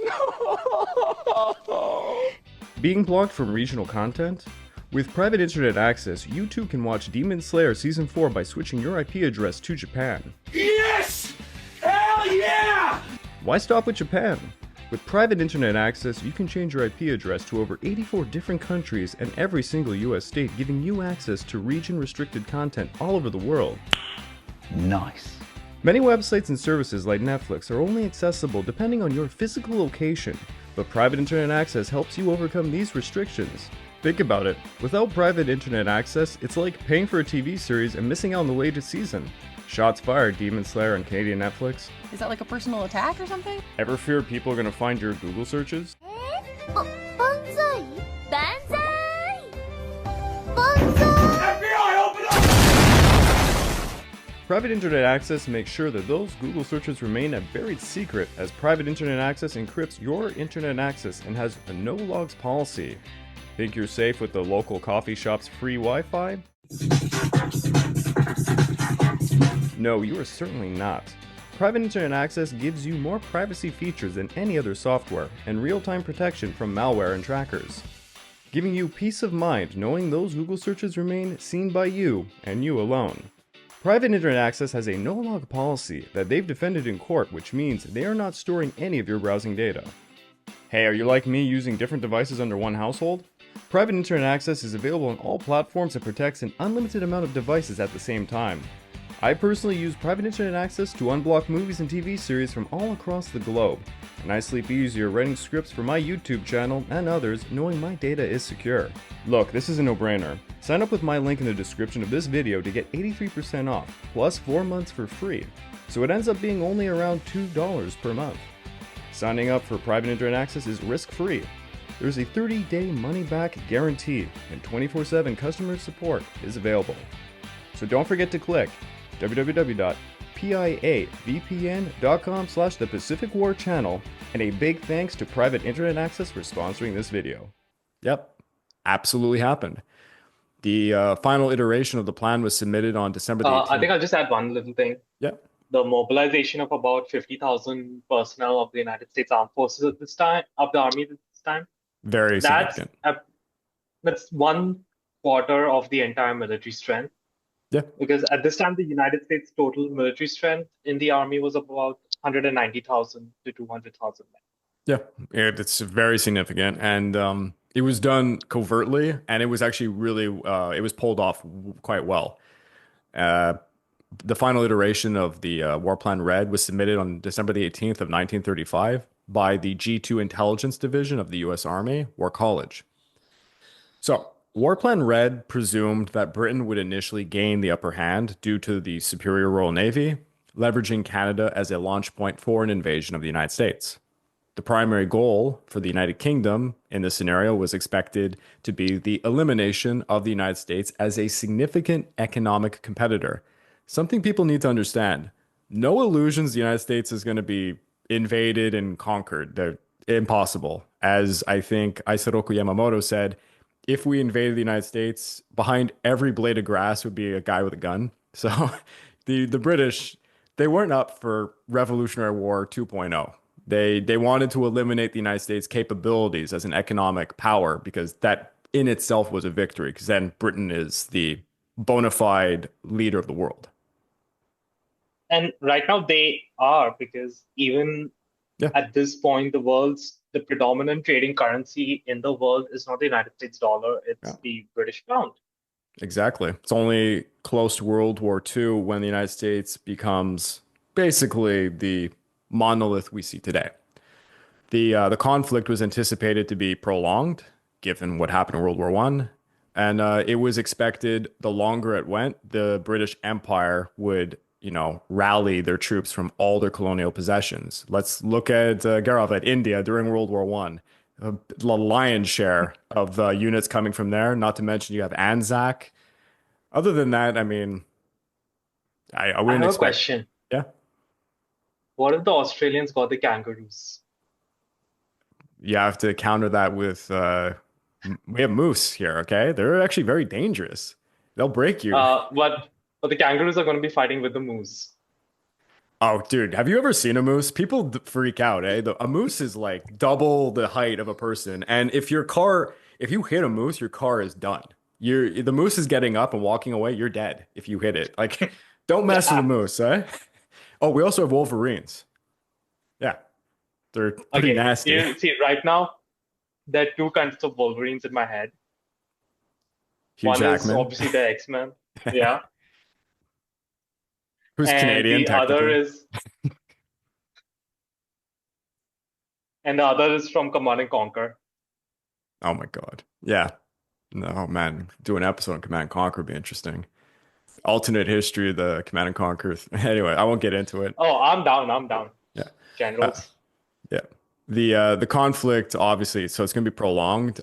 Being blocked from regional content? With private internet access, you too can watch Demon Slayer Season 4 by switching your IP address to Japan. Yes! Hell yeah! Why stop with Japan? With private internet access, you can change your IP address to over 84 different countries and every single US state, giving you access to region-restricted content all over the world. Nice. Many websites and services like Netflix are only accessible depending on your physical location, but private internet access helps you overcome these restrictions. Think about it. Without private internet access, it's like paying for a TV series and missing out on the latest season. Shots fired, Demon Slayer on Canadian Netflix. Is that like a personal attack or something? Ever fear people are gonna find your Google searches? Banzai! Banzai! Banzai! FBI, open up! Private internet access makes sure that those Google searches remain a buried secret, as private internet access encrypts your internet access and has a no logs policy. Think you're safe with the local coffee shop's free Wi-Fi? No, you are certainly not. Private internet access gives you more privacy features than any other software, and real-time protection from malware and trackers, giving you peace of mind knowing those Google searches remain seen by you and you alone. Private internet access has a no-log policy that they've defended in court, which means they are not storing any of your browsing data. Hey, are you like me using different devices under one household? Private internet access is available on all platforms and protects an unlimited amount of devices at the same time. I personally use private internet access to unblock movies and TV series from all across the globe, and I sleep easier writing scripts for my YouTube channel and others knowing my data is secure. Look, this is a no-brainer. Sign up with my link in the description of this video to get 83% off, plus 4 months for free, so it ends up being only around $2 per month. Signing up for private internet access is risk-free. There's a 30-day money-back guarantee, and 24/7 customer support is available. So don't forget to click www.pintv.com PIA-VPN.com/the Pacific War Channel, and a big thanks to Private Internet Access for sponsoring this video. Yep, absolutely happened. The final iteration of the plan was submitted on December the 18th. I think I'll just add one little thing. Yep. The mobilization of about 50,000 personnel of the United States Armed Forces at this time, of the Army at this time, Very that's significant. that's 1/4 of the entire military strength. Yeah. Because at this time, the United States total military strength in the Army was about 190,000 to 200,000 men. Yeah, it's very significant, and it was done covertly, and it was actually really it was pulled off quite well. The final iteration of the War Plan Red was submitted on December the 18th of 1935 by the G2 Intelligence Division of the U.S. Army, War College. So, War Plan Red presumed that Britain would initially gain the upper hand due to the superior Royal Navy, leveraging Canada as a launch point for an invasion of the United States. The primary goal for the United Kingdom in this scenario was expected to be the elimination of the United States as a significant economic competitor. Something people need to understand. No illusions the United States is going to be invaded and conquered. They're impossible. As I think Isoroku Yamamoto said, if we invaded the United States, behind every blade of grass would be a guy with a gun. So the British, they weren't up for Revolutionary War 2.0. They wanted to eliminate the United States' capabilities as an economic power because that in itself was a victory, because then Britain is the bona fide leader of the world. And right now they are, because even at this point, the predominant trading currency in the world is not the United States dollar, it's the British pound. Exactly. It's only close to World War II when the United States becomes basically the monolith we see today. The conflict was anticipated to be prolonged, given what happened in World War I, and it was expected the longer it went, the British Empire would, rally their troops from all their colonial possessions. Let's look at Gaurav, at India during World War I. The lion's share of units coming from there. Not to mention you have Anzac. Other than that, I mean, I wouldn't have expect. A question. Yeah. What if the Australians got the kangaroos? You have to counter that with we have moose here, okay? They're actually very dangerous. They'll break you. But the kangaroos are going to be fighting with the moose. Oh, dude, have you ever seen a moose? People freak out, eh? A moose is like double the height of a person, and if you hit a moose, your car is done. The moose is getting up and walking away. You're dead if you hit it. Like, don't mess with a moose, eh? Oh, we also have wolverines. Yeah, they're pretty nasty. You see, right now, there are two kinds of wolverines in my head. Hugh One Jackman. is obviously the X-Men. Yeah. Who's and Canadian, the other is and the other is from Command and Conquer. Oh my God. Yeah. No, man. Do an episode on Command and Conquer would be interesting. Alternate history of the Command and Conquer. Anyway, I won't get into it. Oh, I'm down. Yeah. Generals. Yeah. The conflict, obviously, so it's going to be prolonged.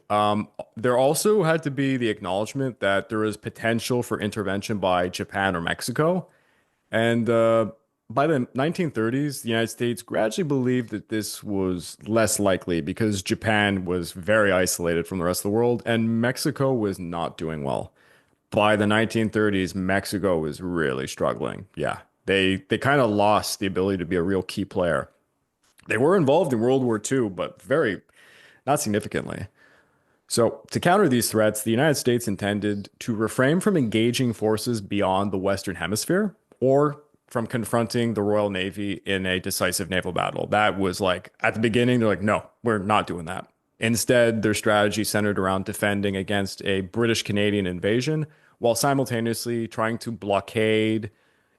There also had to be the acknowledgement that there is potential for intervention by Japan or Mexico. And by the 1930s, the United States gradually believed that this was less likely because Japan was very isolated from the rest of the world and Mexico was not doing well. By the 1930s, Mexico was really struggling. Yeah, they kind of lost the ability to be a real key player. They were involved in World War II, but not significantly. So, to counter these threats, the United States intended to refrain from engaging forces beyond the Western Hemisphere or from confronting the Royal Navy in a decisive naval battle. That was like, at the beginning, they're like, no, we're not doing that. Instead, their strategy centered around defending against a British-Canadian invasion while simultaneously trying to blockade,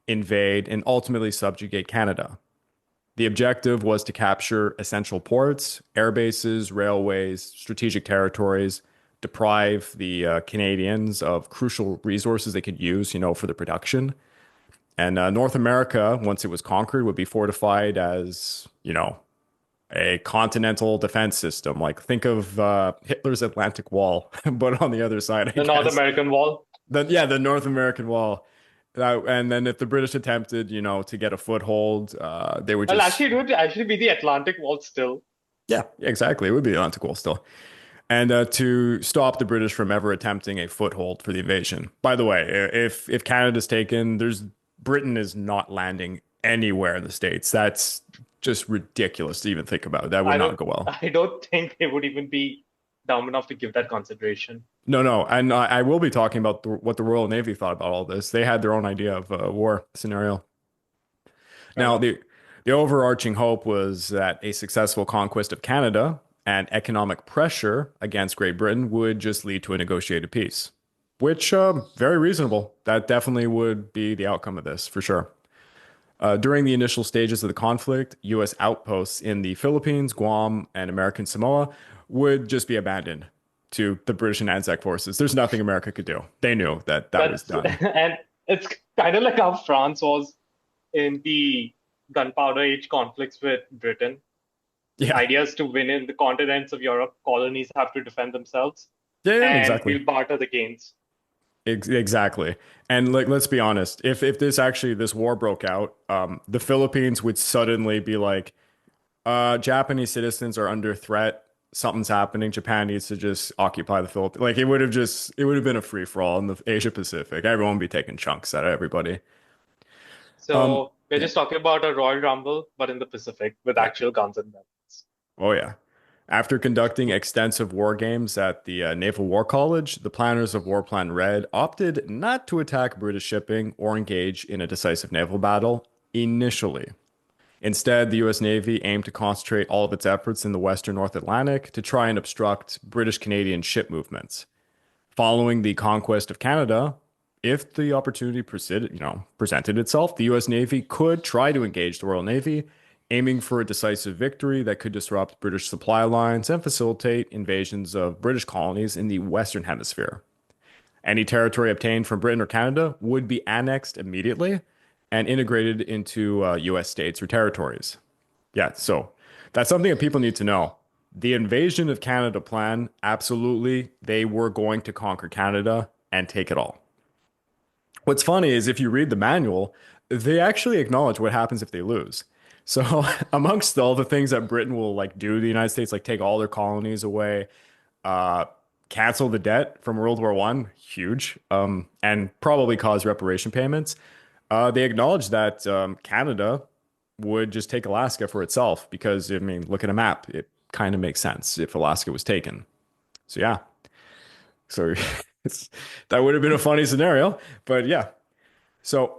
invade, and ultimately subjugate Canada. The objective was to capture essential ports, air bases, railways, strategic territories, deprive the Canadians of crucial resources they could use, for the production. And North America, once it was conquered, would be fortified as, a continental defense system. Like, think of Hitler's Atlantic Wall, but on the other side, The North American Wall. The North American Wall. And then if the British attempted, to get a foothold, they would Well, just, actually, it would actually be the Atlantic Wall still. yeah, exactly. It would be the Atlantic Wall still. And to stop the British from ever attempting a foothold for the invasion. By the way, if Canada's taken, Britain is not landing anywhere in the States. That's just ridiculous to even think about. That would I not don't, go well. I don't think they would even be dumb enough to give that consideration. No, no, and I will be talking about what the Royal Navy thought about all this. They had their own idea of a war scenario. Fair Now, enough. the overarching hope was that a successful conquest of Canada and economic pressure against Great Britain would just lead to a negotiated peace, which very reasonable. That definitely would be the outcome of this for sure. During the initial stages of the conflict, U.S. outposts in the Philippines, Guam, and American Samoa would just be abandoned to the British and Anzac forces. There's nothing America could do. They knew that that was That's done. and it's kind of like how France was in the gunpowder age conflicts with Britain. The Yeah, idea is to win in the continents of Europe, colonies have to defend themselves, yeah, yeah, and exactly. we'll barter the gains. Exactly. And like, let's be honest, if this war broke out, the Philippines would suddenly be like, Japanese citizens are under threat. Something's happening. Japan needs to just occupy the Philippines. Like it would have been a free for all in the Asia Pacific. Everyone would be taking chunks out of everybody. Um, So we're yeah, just talking about a Royal Rumble, but in the Pacific with yeah. actual guns and weapons. Oh yeah. After conducting extensive war games at the Naval War College, the planners of War Plan Red opted not to attack British shipping or engage in a decisive naval battle initially. Instead, the US Navy aimed to concentrate all of its efforts in the western North Atlantic to try and obstruct British Canadian ship movements. Following the conquest of Canada, if the opportunity presented itself, the US Navy could try to engage the Royal Navy, aiming for a decisive victory that could disrupt British supply lines and facilitate invasions of British colonies in the Western Hemisphere. Any territory obtained from Britain or Canada would be annexed immediately and integrated into US states or territories. Yeah, so that's something that people need to know. The invasion of Canada plan, absolutely, they were going to conquer Canada and take it all. What's funny is if you read the manual, they actually acknowledge what happens if they lose. So amongst all the things that Britain will like do to the United States, like take all their colonies away, uh, cancel the debt from World War One, huge, and probably cause reparation payments. They acknowledge that Canada would just take Alaska for itself because, I mean, look at a map. It kind of makes sense if Alaska was taken. So, yeah. So it's, that would have been a funny scenario. But yeah. So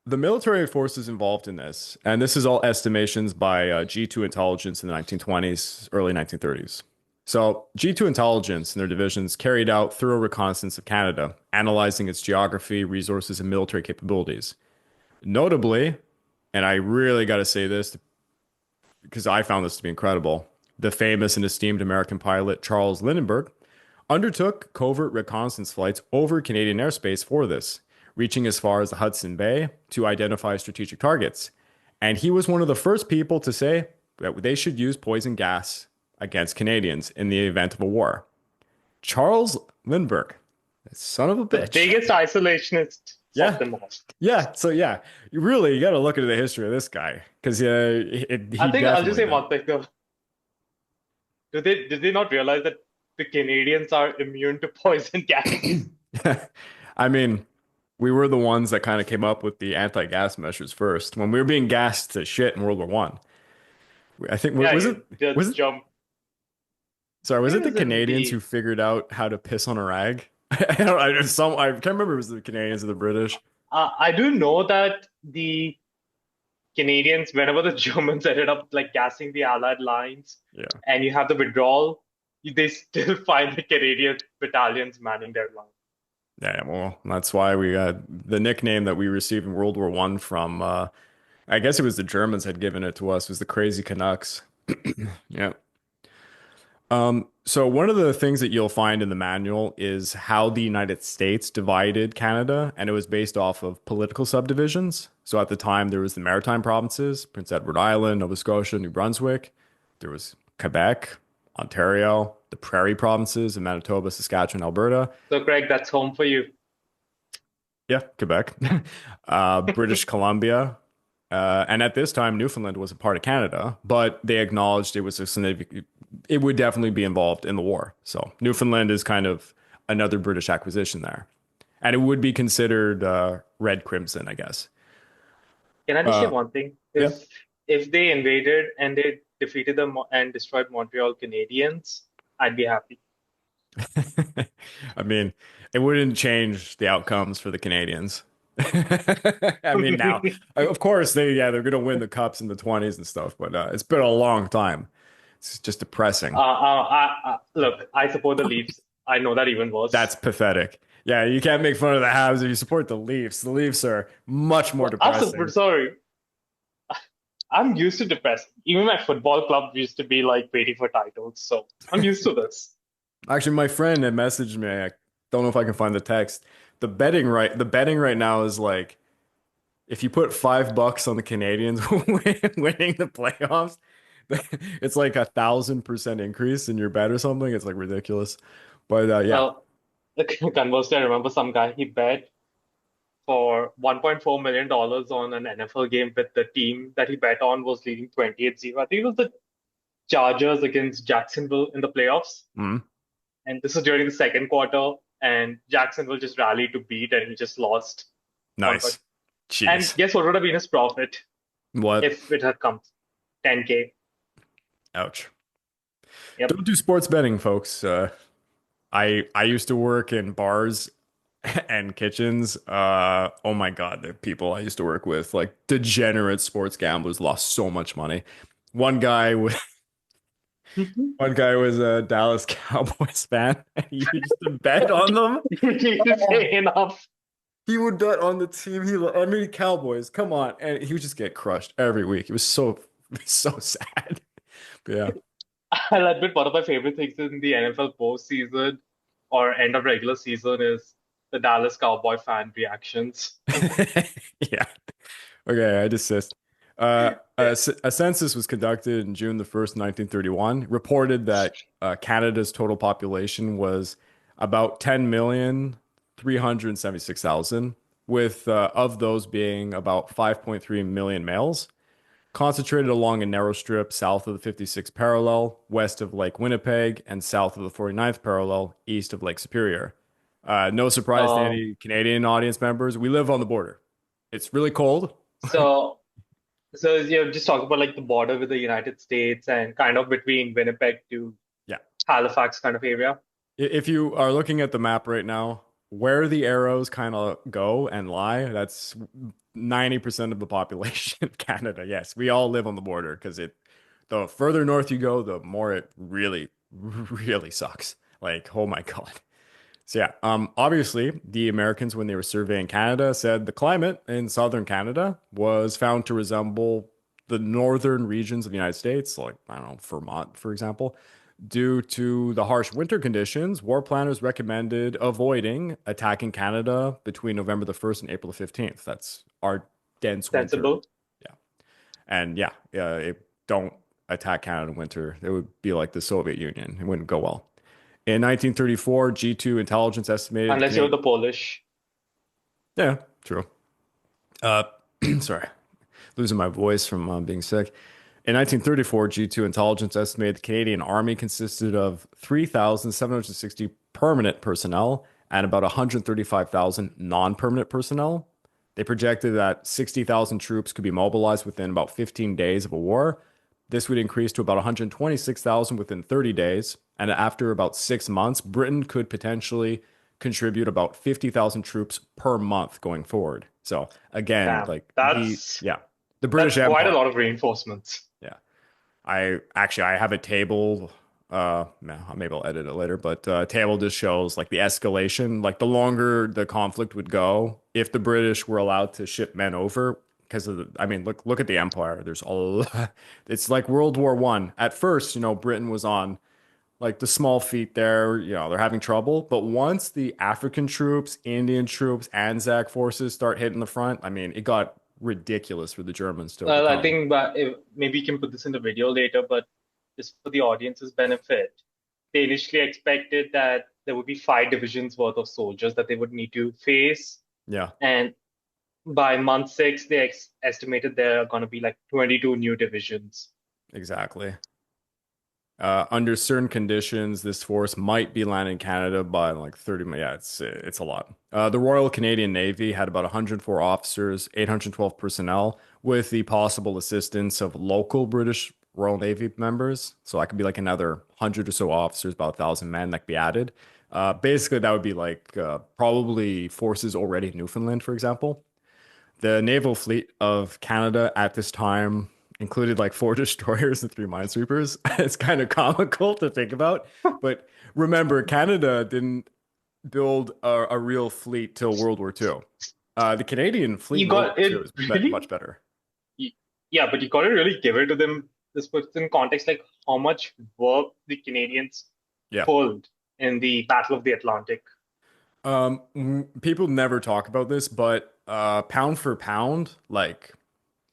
the military forces involved in this, and this is all estimations by G2 intelligence in the 1920s, early 1930s. So G2 intelligence and their divisions carried out thorough reconnaissance of Canada, analyzing its geography, resources, and military capabilities. Notably, and I really got to say this because I found this to be incredible, the famous and esteemed American pilot Charles Lindbergh undertook covert reconnaissance flights over Canadian airspace for this, reaching as far as the Hudson Bay to identify strategic targets. And he was one of the first people to say that they should use poison gas against Canadians in the event of a war. Charles Lindbergh, son of a The bitch. biggest isolationist Yeah. of them all. Yeah, so yeah, you got to look into the history of this guy because he I think I'll definitely just say did. one thing though. Did they not realize that the Canadians are immune to poison gas? I mean, we were the ones that kind of came up with the anti-gas measures first when we were being gassed to shit in World War One. I think Yeah, was you it was just it jump. sorry, was I it think the it was in Canadians who the. figured out how to piss on a rag? I can't remember if it was the Canadians or the British. I do know that the Canadians, whenever the Germans ended up like gassing the Allied lines, Yeah. and you have the withdrawal, they still find the Canadian battalions manning their line. Yeah, well, that's why we got the nickname that we received in World War One from I guess it was the Germans had given it to us was the Crazy Canucks. Yeah. So one of the things that you'll find in the manual is how the United States divided Canada, and it was based off of political subdivisions. So at the time, there was the Maritime provinces, Prince Edward Island, Nova Scotia, New Brunswick. There was Quebec, Ontario, the Prairie provinces of Manitoba, Saskatchewan, Alberta. So, Craig, that's home for you. Yeah, Quebec, British Columbia, and at this time, Newfoundland was a part of Canada, but they acknowledged it was a significant, it would definitely be involved in the war. So Newfoundland is kind of another British acquisition there, and it would be considered Red Crimson, I guess. Can I just say Uh, one thing? yeah. If they invaded and they defeated them and destroyed Montreal Canadiens, I'd be happy. I mean, it wouldn't change the outcomes for the Canadians. I mean, now, of course, they're gonna win the cups in the 20s and stuff, but it's been a long time. It's just depressing. Look, I support the Leafs. I know that even That's worse. pathetic. Yeah, you can't make fun of the Habs if you support the Leafs. The Leafs are much more Well, depressing. sorry. I'm used to depressing. Even my football club used to be like waiting for titles, so I'm used to this. Actually, my friend had messaged me. I don't know if I can find the text. The betting right now is like if you put $5 on the Canadians winning the playoffs, it's like 1,000% increase in your bet or something. It's like ridiculous. But yeah, Well, conversely, I remember some guy he bet for $1.4 million on an NFL game with the team that he bet on was leading 28-0. I think it was the Chargers against Jacksonville in the playoffs. mm, And this was during the second quarter, and Jacksonville just rallied to beat, and he just lost one point. nice. And Jeez. guess what would have been his profit What? if it had come? 10K. Ouch. Yep. Don't do sports betting, folks. I used to work in bars and kitchens. Oh my God, the people I used to work with, like degenerate sports gamblers, lost so much money. One guy was one guy was a Dallas Cowboys fan, and he used to bet on them. You need to say enough. He would bet on the team. I mean, Cowboys. Come on, and he would just get crushed every week. It was so sad. But yeah. I'll admit one of my favorite things in the NFL postseason or end of regular season is the Dallas Cowboy fan reactions. Yeah. Okay, I desist. A census was conducted in June the 1st, 1931, reported that Canada's total population was about 10,376,000, with of those being about 5.3 million males, concentrated along a narrow strip south of the 56th parallel, west of Lake Winnipeg, and south of the 49th parallel, east of Lake Superior. No surprise to Um, any Canadian audience members, we live on the border. It's really cold. so, so you're just talking about like the border with the United States and kind of between Winnipeg to Yeah. Halifax kind of area. If you are looking at the map right now, where the arrows kind of go and lie, that's 90% of the population of Canada. Yes, we all live on the border because the further north you go, the more it really, really sucks. Like, oh my God. So yeah, obviously the Americans, when they were surveying Canada, said the climate in southern Canada was found to resemble the northern regions of the United States, like I don't know, Vermont, for example. Due to the harsh winter conditions, war planners recommended avoiding attacking Canada between November the 1st and April the 15th. That's our dense winter. Sensible. Yeah. And don't attack Canada in winter. It would be like the Soviet Union. It wouldn't go well. In 1934, G2 intelligence estimated Unless you're the Polish. yeah, true. Uh, sorry, losing my voice from being sick. In 1934, G2 intelligence estimated the Canadian Army consisted of 3,760 permanent personnel and about 135,000 non-permanent personnel. They projected that 60,000 troops could be mobilized within about 15 days of a war. This would increase to about 126,000 within 30 days. And after about 6 months, Britain could potentially contribute about 50,000 troops per month going forward. So again, Damn, like that's the British quite a Empire. lot of reinforcements. Yeah. I have a table. Maybe I'll edit it later, but table just shows like the escalation, like the longer the conflict would go, if the British were allowed to ship men over, because of I mean, look at the empire. There's a lot, it's like World War One. At first, Britain was on like the small feet there, they're having trouble. But once the African troops, Indian troops, Anzac forces start hitting the front, I mean, it got ridiculous for the Germans to Well, I overcome. think maybe you can put this in the video later, but just for the audience's benefit, they initially expected that there would be 5 divisions worth of soldiers that they would need to face Yeah, And by month 6, they estimated there are going to be like 22 new divisions. exactly. Under certain conditions, this force might be landing in Canada by like 30. Yeah, it's a lot. The Royal Canadian Navy had about 104 officers, 812 personnel, with the possible assistance of local British Royal Navy members. So that could be like another 100 or so officers, about 1,000 men that could be added. Basically, that would be like probably forces already in Newfoundland, for example. The naval fleet of Canada at this time included like 4 destroyers and 3 minesweepers. It's kind of comical to think about, but remember, Canada didn't build a real fleet till World War II. The Canadian fleet You in World got War II it is much really? better. y- Yeah, but you got to really give it to them. This puts in context like how much work the Canadians Yeah. pulled in the Battle of the Atlantic. People never talk about this, but pound for pound, like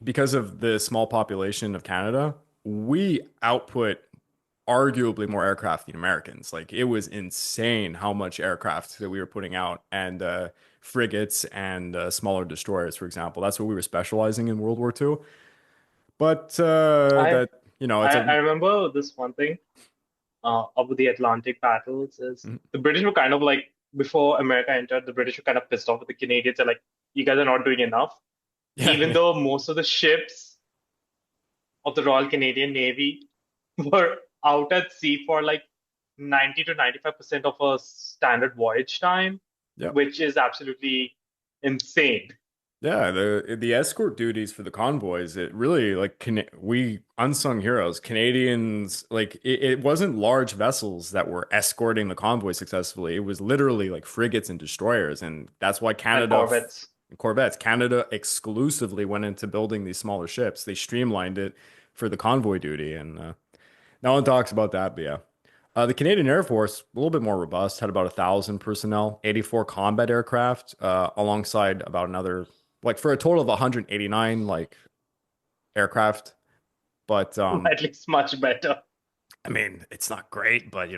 because of the small population of Canada, we output arguably more aircraft than Americans. Like it was insane how much aircraft that we were putting out, and frigates and smaller destroyers, for example. That's what we were specializing in World War II. But I that it's I a remember this one thing of the Atlantic battles is the British were kind of like before America entered, the British were kind of pissed off with the Canadians. They're like, you guys are not doing enough. yeah, Even though most of the ships of the Royal Canadian Navy were out at sea for like 90 to 95% of a standard voyage time, yeah. which is absolutely insane. Yeah, the escort duties for the convoys, it really like we unsung heroes, Canadians, like it wasn't large vessels that were escorting the convoy successfully. It was literally like frigates and destroyers, and that's why And corvettes. Corvettes, Canada exclusively went into building these smaller ships. They streamlined it for the convoy duty, and no one talks about that, but yeah. The Canadian Air Force, a little bit more robust, had about 1,000 personnel, 84 combat aircraft, alongside about another, like for a total of 189 like aircraft. But At least much better. I mean, it's not great, but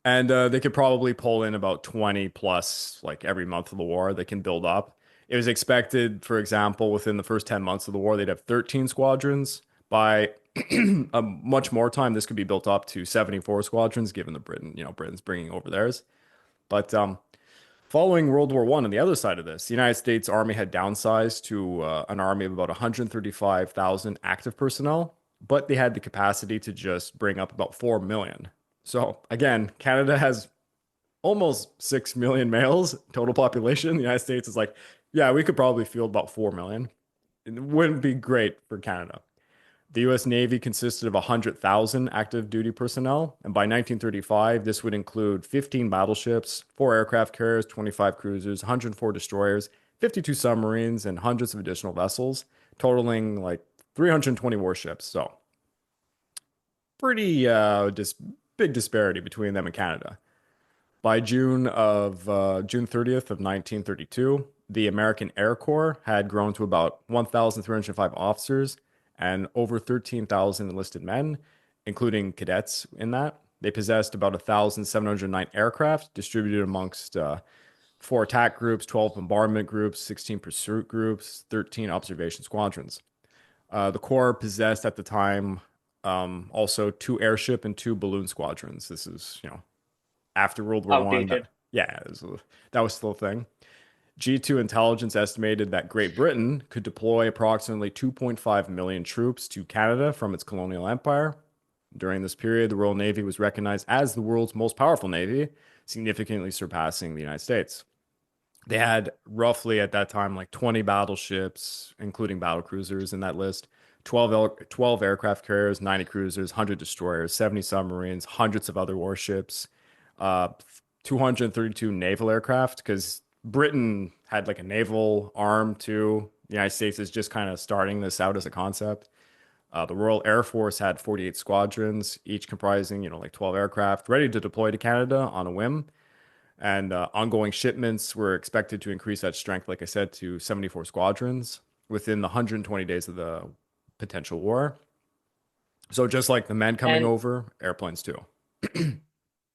and they could probably pull in about 20 plus like every month of the war. They can build up. It was expected, for example, within the first 10 months of the war, they'd have 13 squadrons. By much more time, this could be built up to 74 squadrons, given the Britain's bringing over theirs. But following World War One, on the other side of this, the United States Army had downsized to an army of about 135,000 active personnel, but they had the capacity to just bring up about 4 million. So again, Canada has almost 6 million males total population. The United States is like, yeah, we could probably field about 4 million. It wouldn't be great for Canada. The US Navy consisted of 100,000 active duty personnel, and by 1935, this would include 15 battleships, 4 aircraft carriers, 25 cruisers, 104 destroyers, 52 submarines, and hundreds of additional vessels, totaling like 320 warships. So, pretty big disparity between them and Canada. By June 30th of 1932, the American Air Corps had grown to about 1,305 officers and over 13,000 enlisted men, including cadets in that. They possessed about 1,709 aircraft distributed amongst 4 attack groups, 12 bombardment groups, 16 pursuit groups, 13 observation squadrons. The Corps possessed at the time also 2 airship and 2 balloon squadrons. This is, after World War One. Outdated. Yeah, that was still a thing. G2 intelligence estimated that Great Britain could deploy approximately 2.5 million troops to Canada from its colonial empire. During this period, the Royal Navy was recognized as the world's most powerful navy, significantly surpassing the United States. They had roughly at that time like 20 battleships, including battle cruisers in that list, 12 aircraft carriers, 90 cruisers, 100 destroyers, 70 submarines, hundreds of other warships, uh, 232 naval aircraft, because Britain had like a naval arm too. The United States is just kind of starting this out as a concept. The Royal Air Force had 48 squadrons, each comprising, like 12 aircraft, ready to deploy to Canada on a whim. And ongoing shipments were expected to increase that strength, like I said, to 74 squadrons within the 120 days of the potential war. So just like the men coming And over, airplanes too.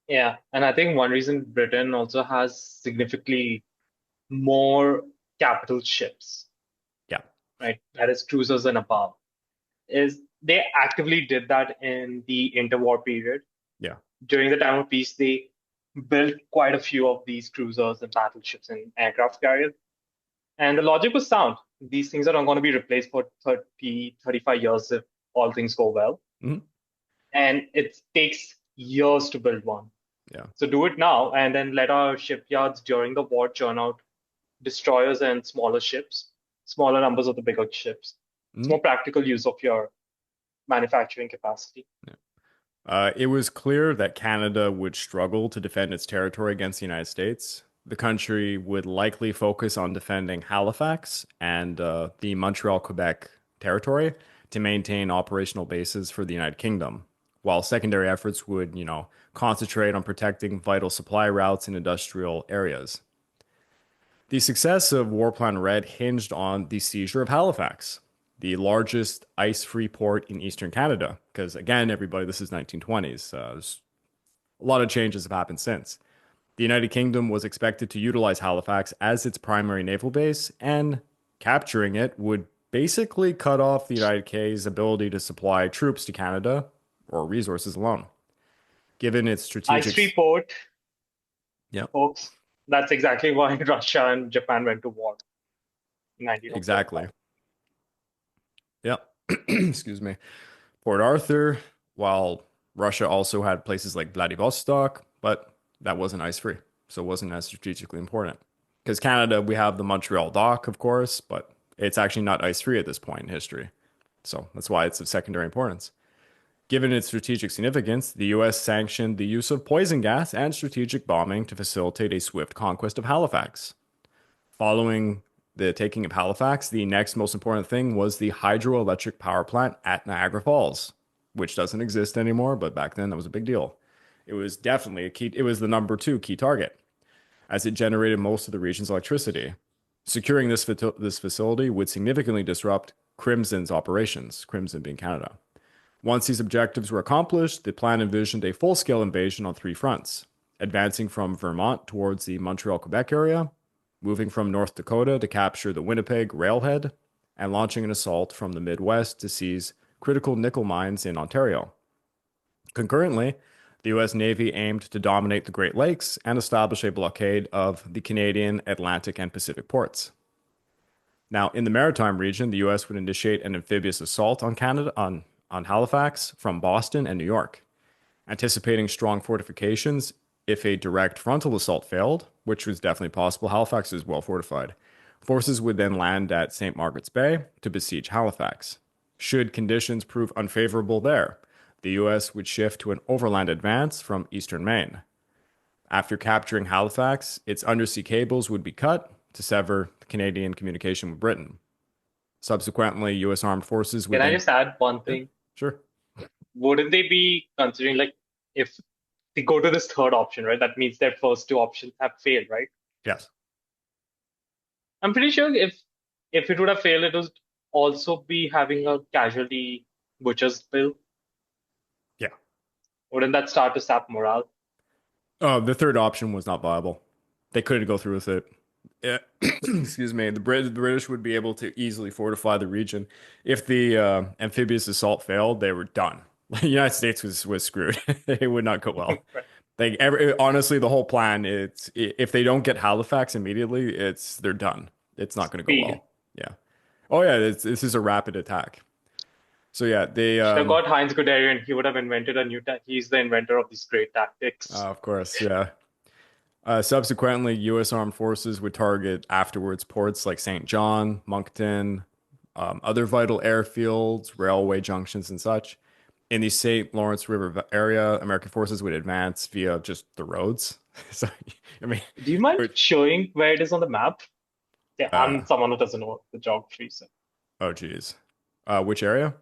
yeah, and I think one reason Britain also has significantly more capital ships, Yeah. right? That is cruisers and above. Is they actively did that in the interwar period. Yeah. During the time of peace, they built quite a few of these cruisers and battleships and aircraft carriers. And the logic was sound. These things are not going to be replaced for 30, 35 years if all things go well. Mhm. And it takes years to build one. Yeah. So do it now and then let our shipyards during the war churn out destroyers and smaller ships, smaller numbers of the bigger ships. It's Mhm. more practical use of your manufacturing capacity. It was clear that Canada would struggle to defend its territory against the United States. The country would likely focus on defending Halifax and the Montreal, Quebec territory to maintain operational bases for the United Kingdom, while secondary efforts would, concentrate on protecting vital supply routes in industrial areas. The success of War Plan Red hinged on the seizure of Halifax, the largest ice-free port in eastern Canada. Because again, everybody, this is 1920s. A lot of changes have happened since. The United Kingdom was expected to utilize Halifax as its primary naval base, and capturing it would basically cut off the United K's ability to supply troops to Canada or resources alone. Given its strategic, Ice-free port, yeah, folks. That's exactly why Russia and Japan went to war in exactly, 1945. yeah. Excuse me. Port Arthur, while Russia also had places like Vladivostok, but that wasn't ice free, so it wasn't as strategically important. Because Canada, we have the Montreal dock, of course, but it's actually not ice free at this point in history. So that's why it's of secondary importance. Given its strategic significance, the US sanctioned the use of poison gas and strategic bombing to facilitate a swift conquest of Halifax. Following the taking of Halifax, the next most important thing was the hydroelectric power plant at Niagara Falls, which doesn't exist anymore, but back then that was a big deal. It was definitely a key, it was the number two key target, as it generated most of the region's electricity. Securing this facility would significantly disrupt Crimson's operations, Crimson being Canada. Once these objectives were accomplished, the plan envisioned a full-scale invasion on three fronts, advancing from Vermont towards the Montreal, Quebec area, moving from North Dakota to capture the Winnipeg railhead, and launching an assault from the Midwest to seize critical nickel mines in Ontario. Concurrently, the US Navy aimed to dominate the Great Lakes and establish a blockade of the Canadian, Atlantic, and Pacific ports. Now, in the maritime region, the US would initiate an amphibious assault on Canada on Halifax from Boston and New York, anticipating strong fortifications. If a direct frontal assault failed, which was definitely possible, Halifax is well fortified. Forces would then land at St. Margaret's Bay to besiege Halifax. Should conditions prove unfavorable there, the US would shift to an overland advance from eastern Maine. After capturing Halifax, its undersea cables would be cut to sever Canadian communication with Britain. Subsequently, US armed forces would Can I then. just add one thing? Sure. Wouldn't they be considering, like, if they go to this third option, right? That means their first two options have failed, right? Yes. I'm pretty sure if it would have failed, it would also be having a casualty butcher's bill. Yeah. Wouldn't that start to sap morale? The third option was not viable. They couldn't go through with it. Yeah. Excuse me. The British would be able to easily fortify the region. If the amphibious assault failed, they were done. The United States was screwed. It would not go well. Honestly, the whole plan, it's if they don't get Halifax immediately, they're done. It's not going to go Speed. well. Yeah. Oh yeah, this is a rapid attack. So yeah, they Should have got Heinz Guderian. He would have invented a new he's the inventor of these great tactics. of course, yeah. Subsequently, U.S. armed forces would target afterwards ports like St. John, Moncton, other vital airfields, railway junctions, and such. In the St. Lawrence River area, American forces would advance via just the roads. So, I mean, Do you mind showing where it is on the map? Yeah, I'm someone who doesn't know the geography. So. Oh, geez. Which area?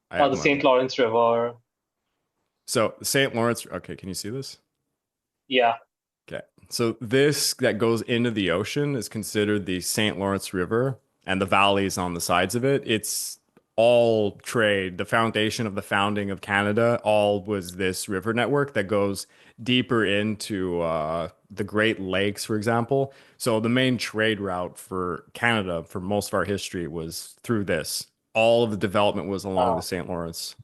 The St. Lawrence River. So, St. Lawrence, okay, can you see this? Yeah. Okay. So, this that goes into the ocean is considered the St. Lawrence River, and the valleys on the sides of it. It's all trade, the foundation of the founding of Canada, all was this river network that goes deeper into the Great Lakes, for example. So the main trade route for Canada for most of our history was through this. All of the development was along the Uh, St. Lawrence.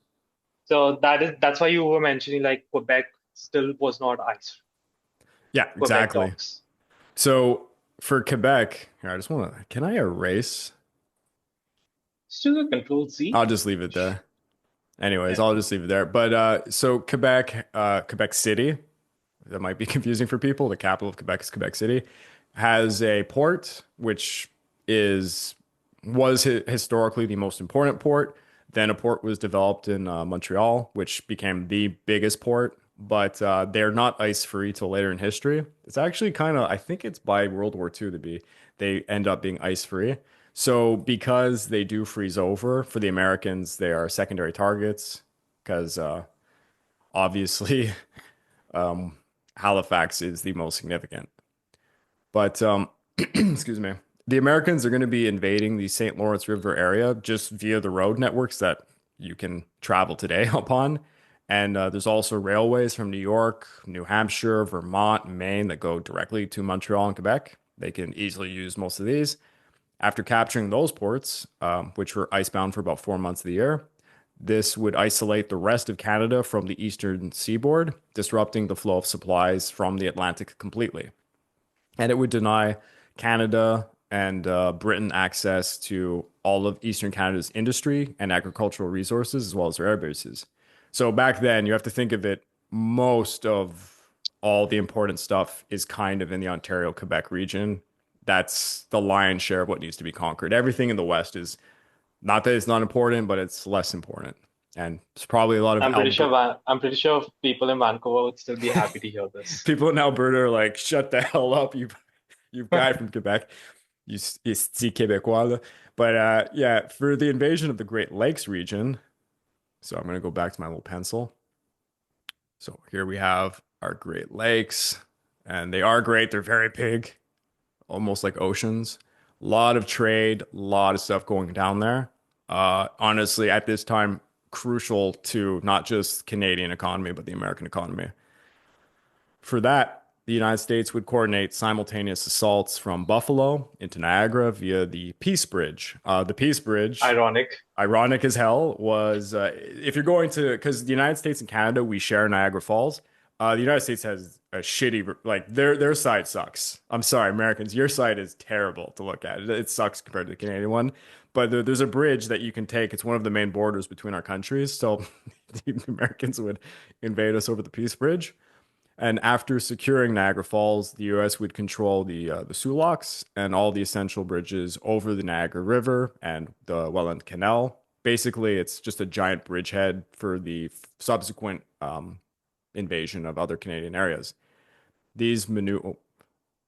so that's why you were mentioning like Quebec still was not ice. Yeah, Quebec exactly. docks. So for Quebec, here, I just want to, can I erase? Still a control C. I'll just leave it there. Anyways, Yeah. I'll just leave it there. But so Quebec, Quebec City, that might be confusing for people. The capital of Quebec is Quebec City, has a port which is was historically the most important port. Then a port was developed in Montreal, which became the biggest port. But they're not ice free till later in history. It's actually kind of, I think it's by World War II to be, they end up being ice free. So because they do freeze over for the Americans, they are secondary targets because obviously Halifax is the most significant. But excuse me, the Americans are going to be invading the St. Lawrence River area just via the road networks that you can travel today upon. And there's also railways from New York, New Hampshire, Vermont, Maine that go directly to Montreal and Quebec. They can easily use most of these. After capturing those ports, which were icebound for about 4 months of the year, this would isolate the rest of Canada from the eastern seaboard, disrupting the flow of supplies from the Atlantic completely. And it would deny Canada and Britain access to all of Eastern Canada's industry and agricultural resources, as well as their air bases. So back then, you have to think of it, most of all the important stuff is kind of in the Ontario, Quebec region. That's the lion's share of what needs to be conquered. Everything in the West is not that it's not important, but it's less important. And it's probably a lot of I'm pretty sure people in Vancouver would still be happy to hear this. people in Alberta are like, shut the hell up, you guy from Quebec. You see Québécois. But yeah, for the invasion of the Great Lakes region, so I'm going to go back to my little pencil. So here we have our Great Lakes, and they are great. They're very big, almost like oceans. A lot of trade, a lot of stuff going down there. Honestly, at this time, crucial to not just Canadian economy, but the American economy. For that, the United States would coordinate simultaneous assaults from Buffalo into Niagara via the Peace Bridge. The Peace Bridge, Ironic. ironic as hell, was if you're going to, because the United States and Canada, we share Niagara Falls. The United States has a shitty, like their side sucks. I'm sorry, Americans, your side is terrible to look at. It sucks compared to the Canadian one. But there's a bridge that you can take. It's one of the main borders between our countries. So the Americans would invade us over the Peace Bridge. And after securing Niagara Falls, the U.S. would control the Soo Locks and all the essential bridges over the Niagara River and the Welland Canal. Basically, it's just a giant bridgehead for the subsequent invasion of other Canadian areas. These maneuver,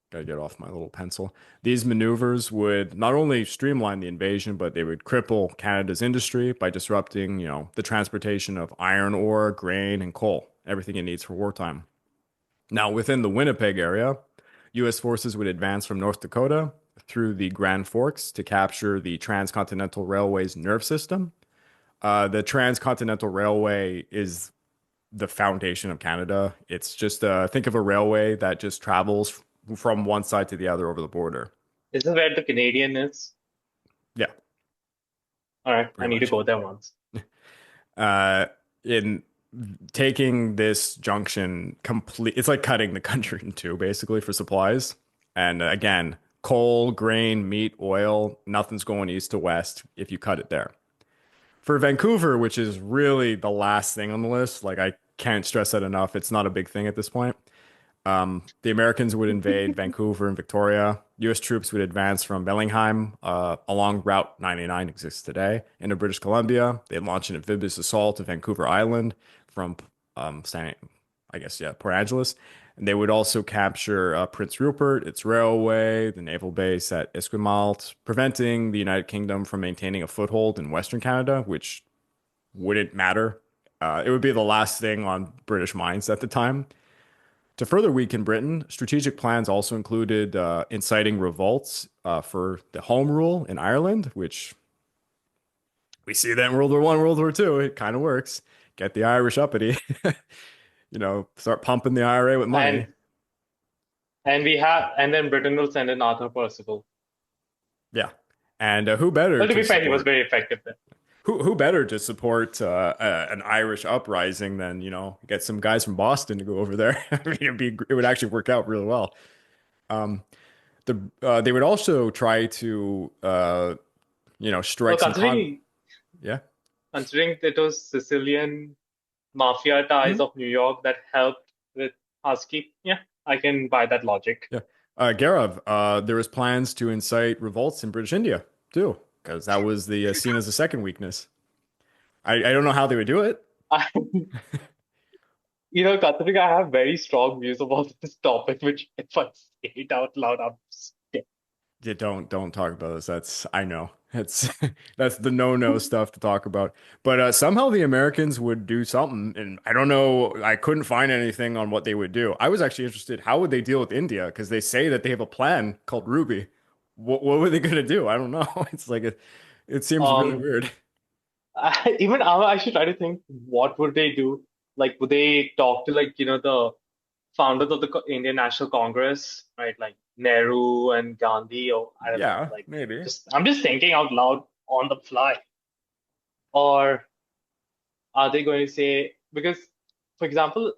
gotta get off my little pencil. These maneuvers would not only streamline the invasion, but they would cripple Canada's industry by disrupting, the transportation of iron ore, grain, and coal, everything it needs for wartime. Now, within the Winnipeg area, U.S. forces would advance from North Dakota through the Grand Forks to capture the Transcontinental Railway's nerve system. The Transcontinental Railway is the foundation of Canada. It's just think of a railway that just travels from one side to the other over the border. This is where the Canadian is. Yeah, All right, I pretty need to much. go there once. In taking this junction complete, it's like cutting the country in two basically for supplies. And again, coal, grain, meat, oil, nothing's going east to west if you cut it there. For Vancouver, which is really the last thing on the list, like I can't stress that enough. It's not a big thing at this point. The Americans would invade Vancouver and Victoria. U.S. troops would advance from Bellingham along Route 99 exists today into British Columbia. They'd launch an amphibious assault to Vancouver Island from I guess, yeah, Port Angeles. And they would also capture Prince Rupert, its railway, the naval base at Esquimalt, preventing the United Kingdom from maintaining a foothold in Western Canada, which wouldn't matter. It would be the last thing on British minds at the time. To further weaken Britain, strategic plans also included inciting revolts for the Home Rule in Ireland, which We see that in World War One, World War Two. It kind of works. Get the Irish uppity, start pumping the IRA with money. And then Britain will send in Arthur Percival. Yeah. And who better Well, to to be fair, he was support? very effective there. Who better to support an Irish uprising than get some guys from Boston to go over there? I mean, it would actually work out really well. Um, they would also try to Well, strike some con. Yeah. considering it was Sicilian mafia ties Mhm. of New York that helped with Husky, yeah, I can buy that logic. Yeah. Gaurav, there was plans to incite revolts in British India too, because that was the seen as a second weakness. I don't know how they would do it. I, considering I have very strong views about this topic, which if I say it out loud, I'm scared. Yeah, don't talk about this. That's I know. It's that's the no-no stuff to talk about. But somehow the Americans would do something, and I don't know. I couldn't find anything on what they would do. I was actually interested. How would they deal with India? Because they say that they have a plan called Ruby. What were they gonna do? I don't know. It's like it seems really Um, weird. even I should try to think, what would they do? Like, would they talk to the founders of the Indian National Congress, right? Like Nehru and Gandhi, or I don't know. Yeah, Like, maybe. I'm just thinking out loud on the fly. Or are they going to say, because, for example,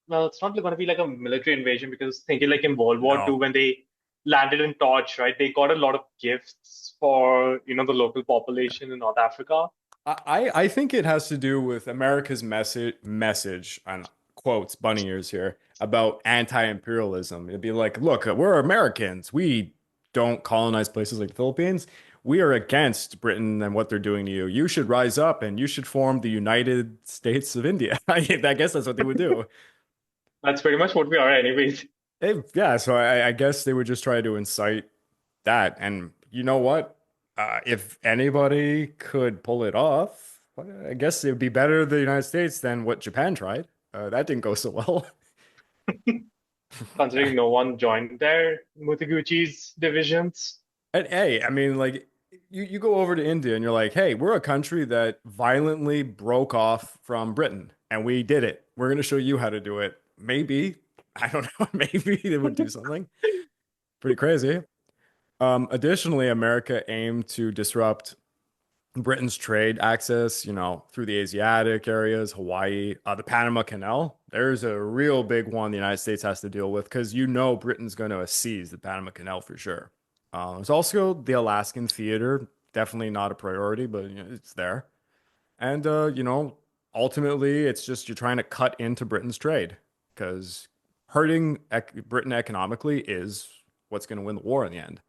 well, it's not going to be like a military invasion, because thinking like in World War II No. when they landed in Torch, right? They got a lot of gifts for the local population in North Africa. I think it has to do with America's message on quotes, bunny ears here, about anti-imperialism. It'd be like, look, we're Americans. We don't colonize places like the Philippines. We are against Britain and what they're doing to you. You should rise up and you should form the United States of India. I guess that's what they would do. That's pretty much what we are, anyways. Yeah, so I guess they would just try to incite that. And you know what? If anybody could pull it off, I guess it would be better the United States than what Japan tried. That didn't go so well. Considering no one joined their Mutiguchi's divisions. And hey, I mean, like you go over to India and you're like, hey, we're a country that violently broke off from Britain, and we did it. We're going to show you how to do it. Maybe, I don't know, maybe they would do something pretty crazy. Additionally, America aimed to disrupt Britain's trade access, through the Asiatic areas, Hawaii, the Panama Canal. There's a real big one the United States has to deal with because Britain's going to seize the Panama Canal for sure. There's also the Alaskan theater, definitely not a priority, but it's there. And ultimately, it's just you're trying to cut into Britain's trade because hurting Britain economically is what's going to win the war in the end.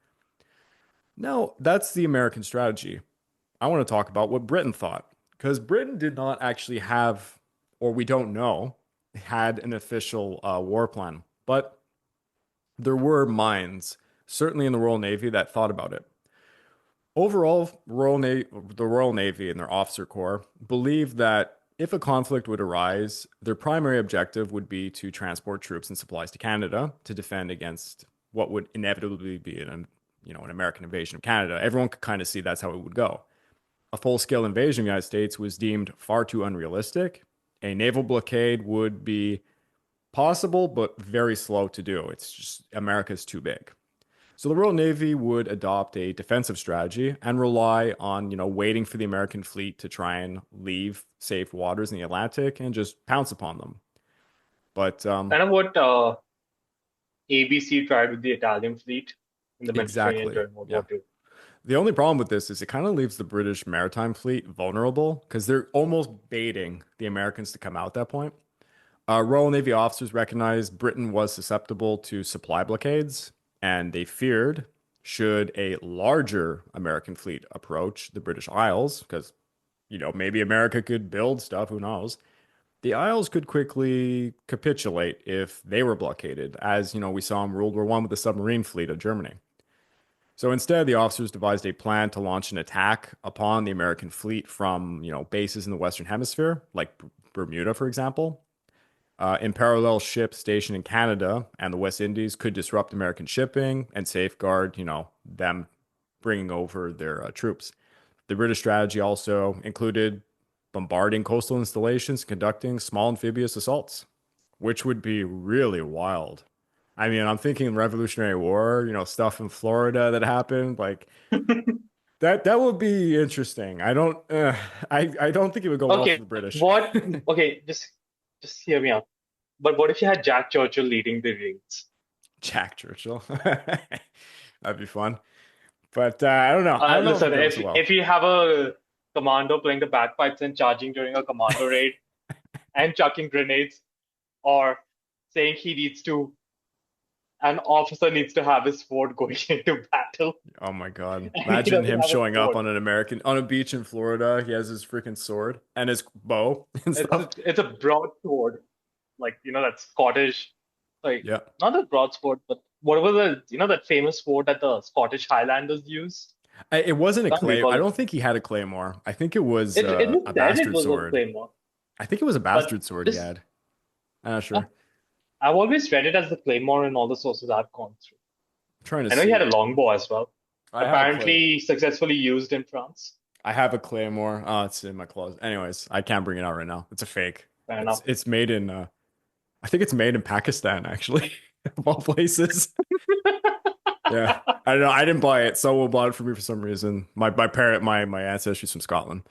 No, that's the American strategy. I want to talk about what Britain thought because Britain did not actually have, or we don't know, had an official war plan, but there were minds, certainly in the Royal Navy, that thought about it. Overall, the Royal Navy and their officer corps believed that if a conflict would arise, their primary objective would be to transport troops and supplies to Canada to defend against what would inevitably be an American invasion of Canada. Everyone could kind of see that's how it would go. A full-scale invasion of the United States was deemed far too unrealistic. A naval blockade would be possible, but very slow to do. It's just America's too big. So the Royal Navy would adopt a defensive strategy and rely on, waiting for the American fleet to try and leave safe waters in the Atlantic and just pounce upon them. But Kind of what ABC tried with the Italian fleet in the Mediterranean exactly, during World yeah. War II. The only problem with this is it kind of leaves the British maritime fleet vulnerable because they're almost baiting the Americans to come out at that point. Royal Navy officers recognized Britain was susceptible to supply blockades, and they feared should a larger American fleet approach the British Isles, because, maybe America could build stuff, who knows? The Isles could quickly capitulate if they were blockaded, as, we saw in World War I with the submarine fleet of Germany. So instead, the officers devised a plan to launch an attack upon the American fleet from, bases in the Western Hemisphere, like Bermuda, for example. In parallel, ships stationed in Canada and the West Indies could disrupt American shipping and safeguard, them bringing over their troops. The British strategy also included bombarding coastal installations, conducting small amphibious assaults, which would be really wild. I mean, I'm thinking Revolutionary War, stuff in Florida that happened, like that would be interesting. I don't think it would go well for Okay, the British. what? Okay, just hear me out. But what if you had Jack Churchill leading the raids? Jack Churchill. That'd be fun. But I don't know. I don't know if it Listen, goes if so well. if you have a commando playing the bagpipes and charging during a commando raid and chucking grenades, or saying an officer needs to have his sword going into battle, Oh my God. and he Imagine doesn't him have a showing up sword. on on a beach in Florida. He has his freaking sword and his bow and stuff. It's a broadsword, like that Scottish, like Yeah. not the broadsword, but whatever that famous sword that the Scottish Highlanders use. It wasn't a Can't clay. recall I it. don't think he had a claymore. I think it was It was a said it bastard was a sword. claymore, I think it was a but bastard sword he this had. I'm not uh, sure. I've always read it as the claymore in all the sources I've gone through. I'm trying to I know he had see. a longbow as well, I have a clay. apparently successfully used in France. I have a claymore. Oh, it's in my closet. Anyways, I can't bring it out right now. It's a fake. Fair It's enough. it's made in I think it's made in Pakistan actually, of all places. Yeah. I don't know. I didn't buy it. Someone bought it for me for some reason. My ancestry's from Scotland.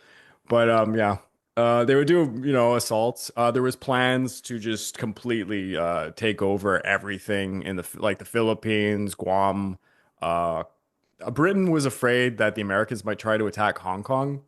But yeah. They would do, assaults. There was plans to just completely take over everything in the Philippines, Guam. Uh Britain was afraid that the Americans might try to attack Hong Kong,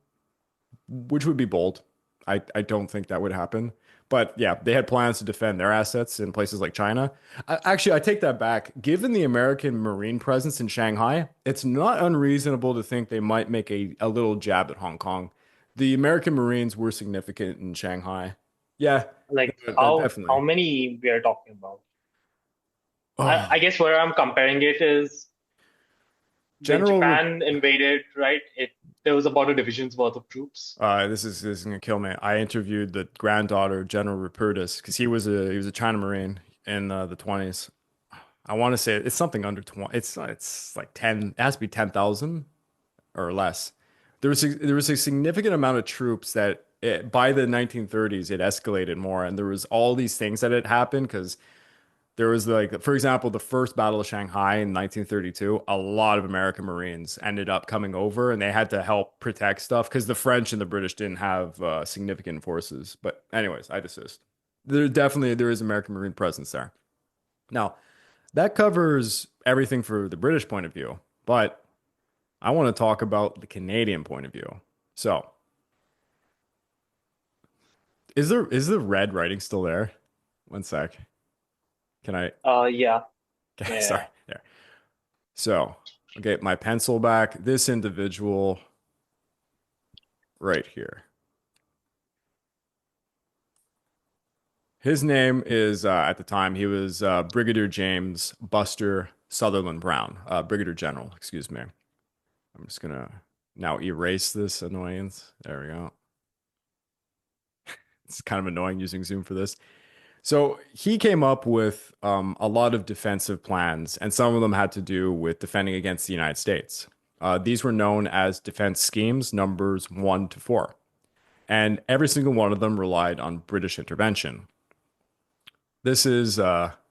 which would be bold. I don't think that would happen. But yeah, they had plans to defend their assets in places like China. Actually, I take that back. Given the American Marine presence in Shanghai, it's not unreasonable to think they might make a little jab at Hong Kong. The American Marines were significant in Shanghai. Yeah, Like how definitely. many we are talking about? I Oh, guess where I'm comparing it is when General, Japan invaded, right? There was about a division's worth of troops. this is gonna kill me. I interviewed the granddaughter of General Rupertus because he was a China Marine in the 20s. I want to say it's something under 20. It's like 10. It has to be 10,000 or less. There was a significant amount of troops that by the 1930s it escalated more, and there was all these things that had happened because there was like, for example, the first Battle of Shanghai in 1932. A lot of American Marines ended up coming over, and they had to help protect stuff because the French and the British didn't have significant forces. But anyways, I desist. There is American Marine presence there. Now, that covers everything for the British point of view, but I want to talk about the Canadian point of view. So, is the red writing still there? One sec. Can I? Yeah, Okay, yeah. sorry. There. So, I'll get my pencil back. This individual right here. His name is, at the time, he was Brigadier James Buster Sutherland Brown, Brigadier General, excuse me. I'm just gonna now erase this annoyance. There we go. It's kind of annoying using Zoom for this. So he came up with a lot of defensive plans, and some of them had to do with defending against the United States. These were known as defense schemes, numbers 1 to 4, and every single one of them relied on British intervention. This is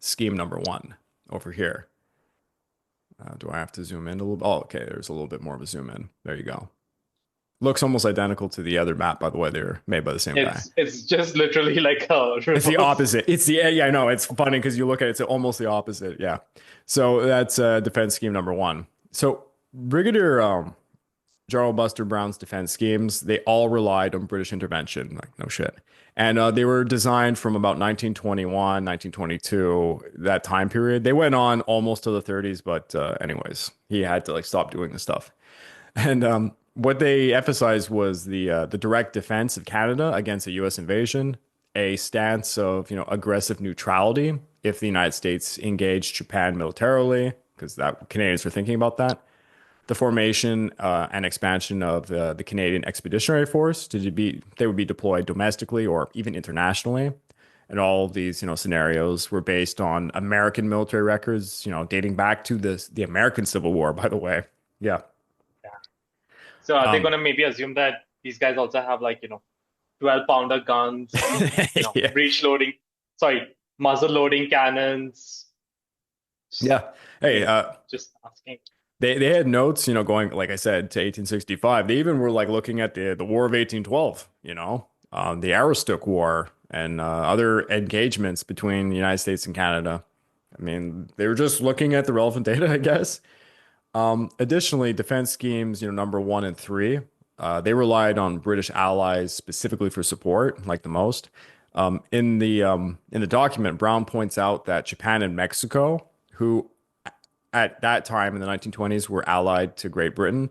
scheme number 1 over here. Do I have to zoom in a little? Oh, okay. There's a little bit more of a zoom in. There you go. Looks almost identical to the other map, by the way. They're made by the same guy. It's just literally like a It's the reverse. opposite. Yeah, I know. It's funny because you look at it, it's almost the opposite. Yeah. So that's defense scheme number 1. So Brigadier General Buster Brown's defense schemes, they all relied on British intervention. Like, no shit. And they were designed from about 1921, 1922, that time period. They went on almost to the 30s, but anyways, he had to like stop doing this stuff. And what they emphasized was the direct defense of Canada against a U.S. invasion, a stance of aggressive neutrality if the United States engaged Japan militarily, because that Canadians were thinking about that. The formation and expansion of the Canadian Expeditionary Force they would be deployed domestically or even internationally. And all of these, scenarios were based on American military records, dating back to the American Civil War, by the way. Yeah. So are they Um, gonna maybe assume that these guys also have 12-pounder guns, yeah. breech loading, sorry, muzzle loading cannons? Just, Yeah. Hey, just asking. they had notes, going, like I said, to 1865. They even were like looking at the War of 1812, the Aroostook War and other engagements between the United States and Canada. I mean, they were just looking at the relevant data, I guess. Additionally, defense schemes, number one and three, they relied on British allies specifically for support, like the most. In the document, Brown points out that Japan and Mexico, who at that time in the 1920s were allied to Great Britain,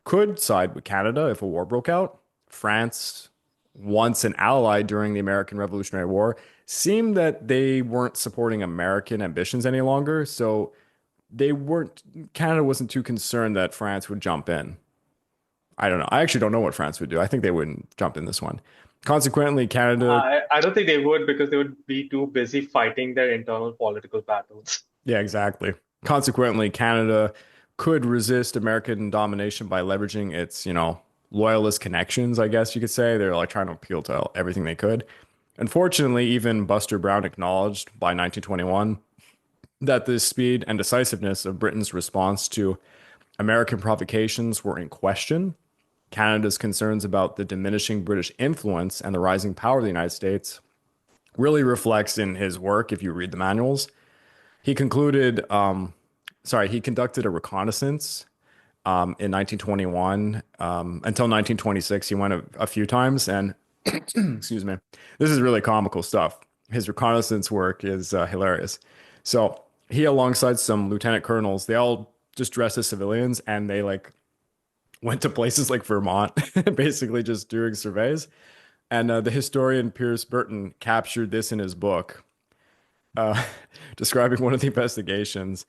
could side with Canada if a war broke out. France, once an ally during the American Revolutionary War, seemed that they weren't supporting American ambitions any longer, so they weren't Canada wasn't too concerned that France would jump in. I don't know. I actually don't know what France would do. I think they wouldn't jump in this one. Consequently, Canada, I don't think they would, because they would be too busy fighting their internal political battles. yeah, exactly. Consequently, Canada could resist American domination by leveraging its, loyalist connections, I guess you could say. They're like trying to appeal to everything they could. Unfortunately, even Buster Brown acknowledged by 1921 that the speed and decisiveness of Britain's response to American provocations were in question. Canada's concerns about the diminishing British influence and the rising power of the United States really reflects in his work if you read the manuals. He concluded, he conducted a reconnaissance in 1921 until 1926. He went a few times, and excuse me, this is really comical stuff. His reconnaissance work is hilarious. So he, alongside some lieutenant colonels, they all just dressed as civilians, and they like went to places like Vermont, basically just doing surveys. And the historian Pierce Burton captured this in his book, uh, describing one of the investigations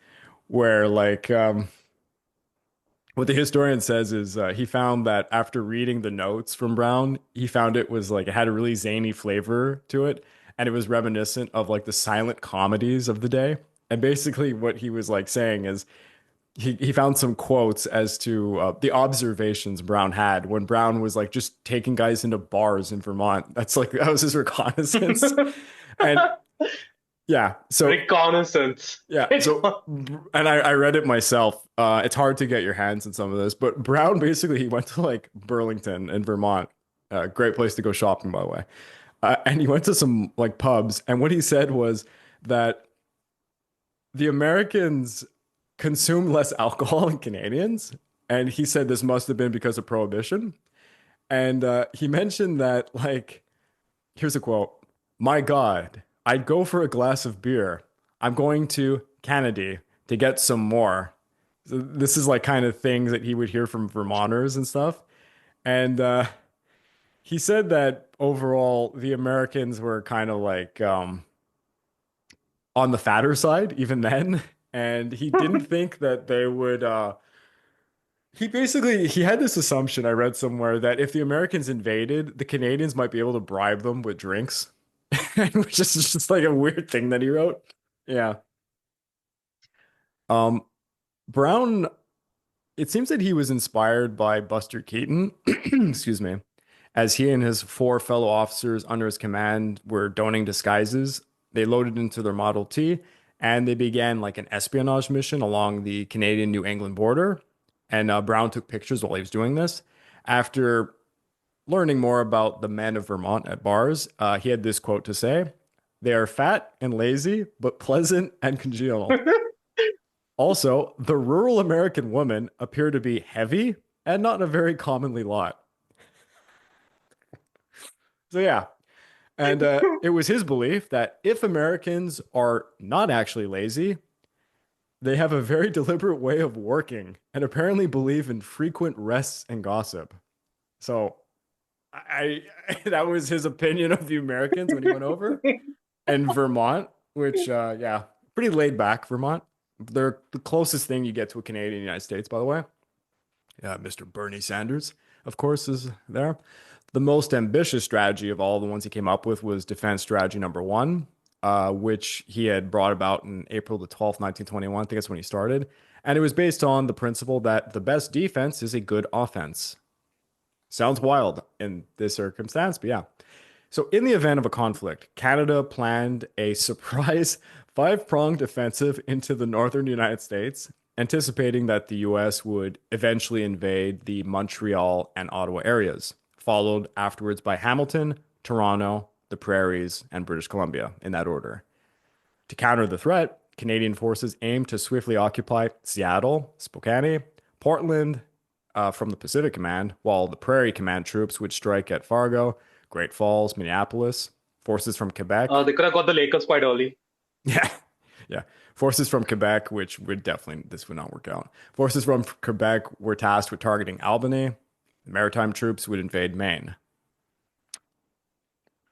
where, what the historian says is he found that after reading the notes from Brown, he found it was like it had a really zany flavor to it, and it was reminiscent of like the silent comedies of the day. And basically, what he was like saying is he found some quotes as to the observations Brown had when Brown was like just taking guys into bars in Vermont. That was his reconnaissance. And yeah, so Reconnaissance. yeah, so and I read it myself. It's hard to get your hands on some of this, but Brown basically he went to like Burlington in Vermont, great place to go shopping, by the way. And he went to some like pubs, and what he said was that the Americans consume less alcohol than Canadians, and he said this must have been because of prohibition. And he mentioned that like, here's a quote: "My God, I'd go for a glass of beer. I'm going to Canada to get some more." So this is like kind of things that he would hear from Vermonters and stuff. And he said that overall the Americans were kind of like on the fatter side even then, and he didn't think that they would. He had this assumption I read somewhere that if the Americans invaded, the Canadians might be able to bribe them with drinks, which is just like a weird thing that he wrote. Yeah. Um, Brown, it seems that he was inspired by Buster Keaton, excuse me, as he and his four fellow officers under his command were donning disguises. They loaded into their Model T and they began like an espionage mission along the Canadian New England border. And Brown took pictures while he was doing this. After learning more about the men of Vermont at bars, he had this quote to say: "They are fat and lazy, but pleasant and congenial. Also, the rural American women appear to be heavy and not a very commonly lot." So yeah, and it was his belief that if Americans are not actually lazy, they have a very deliberate way of working and apparently believe in frequent rests and gossip. So I that was his opinion of the Americans when he went over. And Vermont, which yeah, pretty laid back Vermont. They're the closest thing you get to a Canadian United States, by the way. Mr. Bernie Sanders, of course, is there. The most ambitious strategy of all the ones he came up with was defense strategy number one, which he had brought about in April the 12th, 1921. I think that's when he started. And it was based on the principle that the best defense is a good offense. Sounds wild in this circumstance, but yeah. So, in the event of a conflict, Canada planned a surprise five-pronged offensive into the northern United States, anticipating that the US would eventually invade the Montreal and Ottawa areas, followed afterwards by Hamilton, Toronto, the Prairies, and British Columbia, in that order. To counter the threat, Canadian forces aimed to swiftly occupy Seattle, Spokane, Portland from the Pacific Command, while the Prairie Command troops would strike at Fargo, Great Falls, Minneapolis. Forces from Quebec, They could have got the Lakers quite early. yeah, yeah. Forces from Quebec, which would definitely, this would not work out. Forces from Quebec were tasked with targeting Albany. The maritime troops would invade Maine.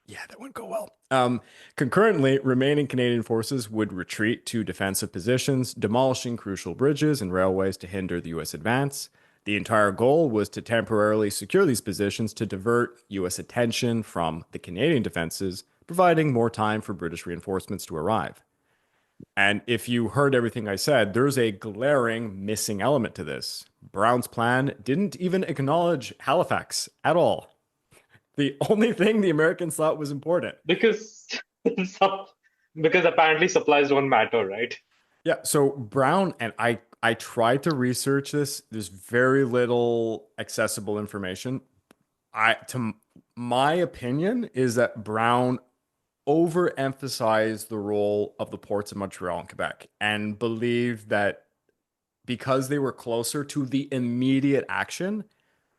Yeah, that wouldn't go well. Concurrently, remaining Canadian forces would retreat to defensive positions, demolishing crucial bridges and railways to hinder the U.S. advance. The entire goal was to temporarily secure these positions to divert U.S. attention from the Canadian defenses, providing more time for British reinforcements to arrive. And if you heard everything I said, there's a glaring missing element to this. Brown's plan didn't even acknowledge Halifax at all. The only thing the Americans thought was important. Because because apparently supplies don't matter, right? Yeah, so Brown and I tried to research this. There's very little accessible information. My opinion is that Brown overemphasized the role of the ports of Montreal and Quebec and believed that because they were closer to the immediate action,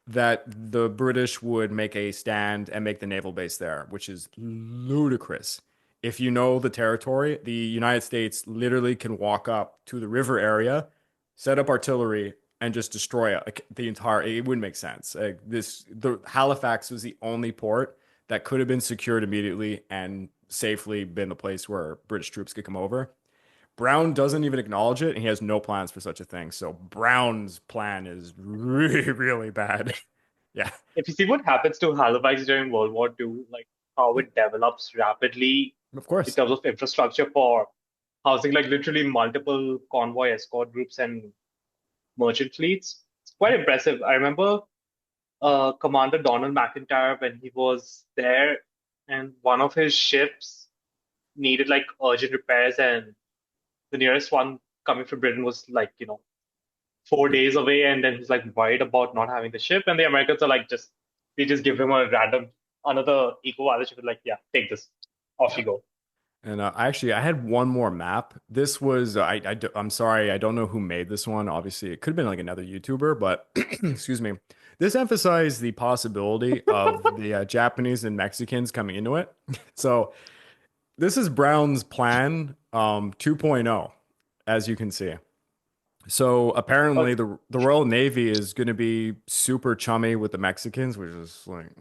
that the British would make a stand and make the naval base there, which is ludicrous. If you know the territory, the United States literally can walk up to the river area, set up artillery, and just destroy the entire. It wouldn't make sense. The Halifax was the only port that could have been secured immediately and safely been the place where British troops could come over. Brown doesn't even acknowledge it, and he has no plans for such a thing. So Brown's plan is really, really bad. Yeah, If you see what happens to Halifax during World War II, like how it develops rapidly of in course. terms of infrastructure for housing, like literally multiple convoy escort groups and merchant fleets. It's quite impressive. I remember Commander Donald McIntyre when he was there, and one of his ships needed like urgent repairs, and the nearest one coming from Britain was like 4 days away, and then he's like worried about not having the ship, and the Americans are like they just give him a random another eco pilot ship, like, yeah, take this, off you go. And I had one more map. This was I'm sorry, I don't know who made this one. Obviously, it could have been like another YouTuber, but excuse me. This emphasized the possibility of the Japanese and Mexicans coming into it. So this is Brown's plan 2.0, as you can see. So apparently the Royal Navy is going to be super chummy with the Mexicans, which is like,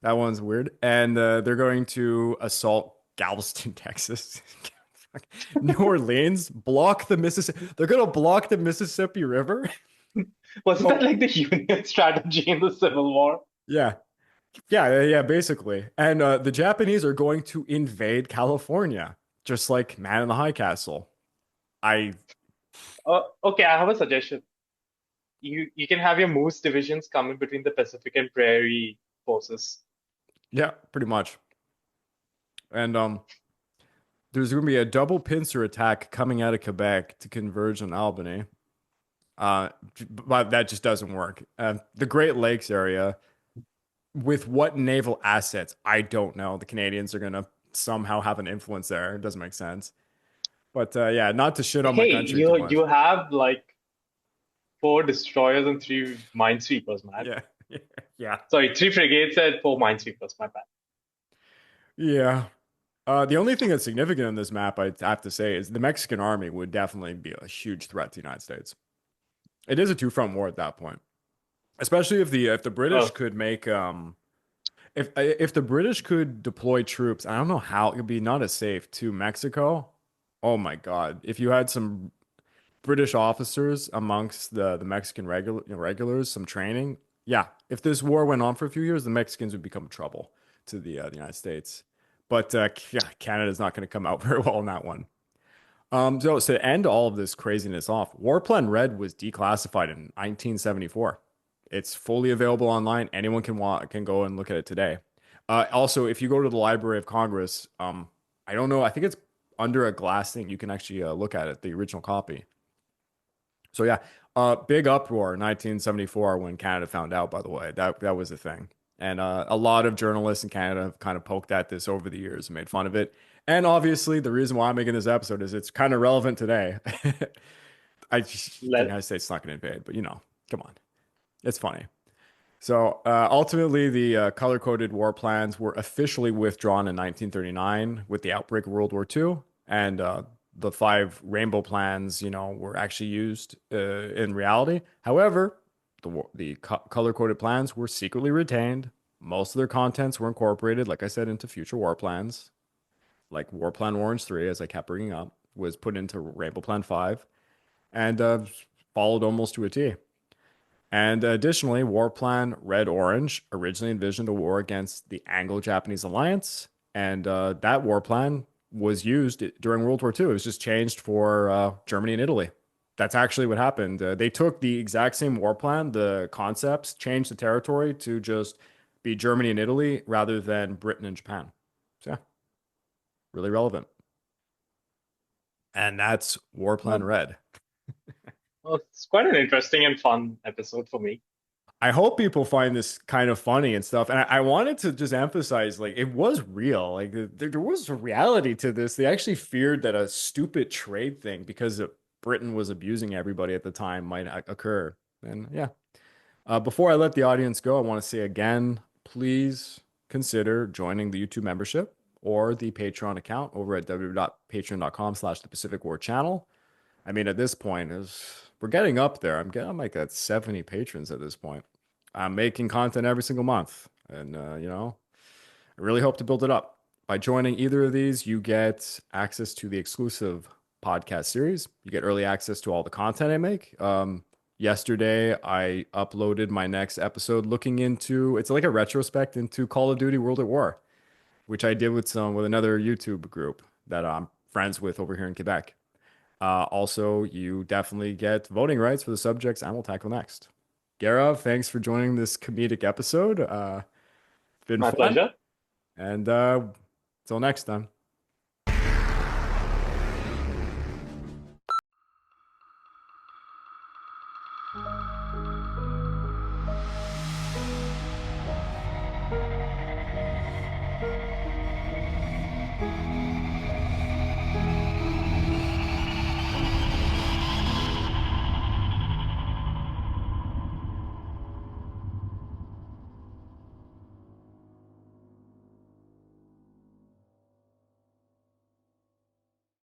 that one's weird. And they're going to assault Galveston, Texas, New Orleans, block the Mississippi. They're going to block the Mississippi River. Wasn't that like the Union strategy in the Civil War? Yeah. Yeah, basically. And the Japanese are going to invade California, just like Man in the High Castle. Okay, I have a suggestion. You can have your Moose divisions come in between the Pacific and Prairie forces. Yeah, pretty much. And there's going to be a double pincer attack coming out of Quebec to converge on Albany. But that just doesn't work. The Great Lakes area, with what naval assets? I don't know. The Canadians are going to somehow have an influence there. It doesn't make sense. But yeah, not to shit on my Hey, country too much. you have like 4 destroyers and 3 minesweepers, man. Yeah, yeah, Sorry, 3 frigates and 4 minesweepers, my bad. yeah. The only thing that's significant in this map, I have to say, is the Mexican army would definitely be a huge threat to the United States. It is a two-front war at that point, especially if the British could make if the British could deploy troops. I don't know how it would be not as safe to Mexico. Oh my God! If you had some British officers amongst the Mexican regulars, some training, yeah. If this war went on for a few years, the Mexicans would become trouble to the United States. But yeah, Canada's not going to come out very well in that one. So to end all of this craziness off, War Plan Red was declassified in 1974. It's fully available online. Anyone can go and look at it today. Also, if you go to the Library of Congress, I don't know, I think it's under a glass thing. You can actually look at it, the original copy. So yeah, big uproar 1974 when Canada found out, by the way. That was a thing. And a lot of journalists in Canada have kind of poked at this over the years and made fun of it. And obviously, the reason why I'm making this episode is it's kind of relevant today. I just, the Let United States is not going to invade, but come on. It's funny. So ultimately, the color-coded war plans were officially withdrawn in 1939 with the outbreak of World War II, and the 5 rainbow plans, were actually used in reality. However, the color-coded plans were secretly retained. Most of their contents were incorporated, like I said, into future war plans, like War Plan Orange 3, as I kept bringing up, was put into Rainbow Plan 5, and followed almost to a T. And additionally, War Plan Red Orange originally envisioned a war against the Anglo-Japanese alliance, and that war plan was used during World War II. It was just changed for Germany and Italy. That's actually what happened. They took the exact same war plan, the concepts, changed the territory to just be Germany and Italy rather than Britain and Japan. So yeah, really relevant. And that's War Plan Red. Well, it's quite an interesting and fun episode for me. I hope people find this kind of funny and stuff. And I wanted to just emphasize, like, it was real. Like, there was a reality to this. They actually feared that a stupid trade thing, because Britain was abusing everybody at the time, might occur. And yeah. Before I let the audience go, I want to say again, please consider joining the YouTube membership or the Patreon account over at www.patreon.com/the Pacific War Channel. I mean, at this point, we're getting up there. I'm like at 70 patrons at this point. I'm making content every single month, and I really hope to build it up. By joining either of these, you get access to the exclusive podcast series. You get early access to all the content I make. Yesterday, I uploaded my next episode looking into, it's like a retrospect into Call of Duty World at War, which I did with another YouTube group that I'm friends with over here in Quebec. Also, you definitely get voting rights for the subjects I will tackle next. Gaurav, thanks for joining this comedic episode. It's been My fun. pleasure. And till next time.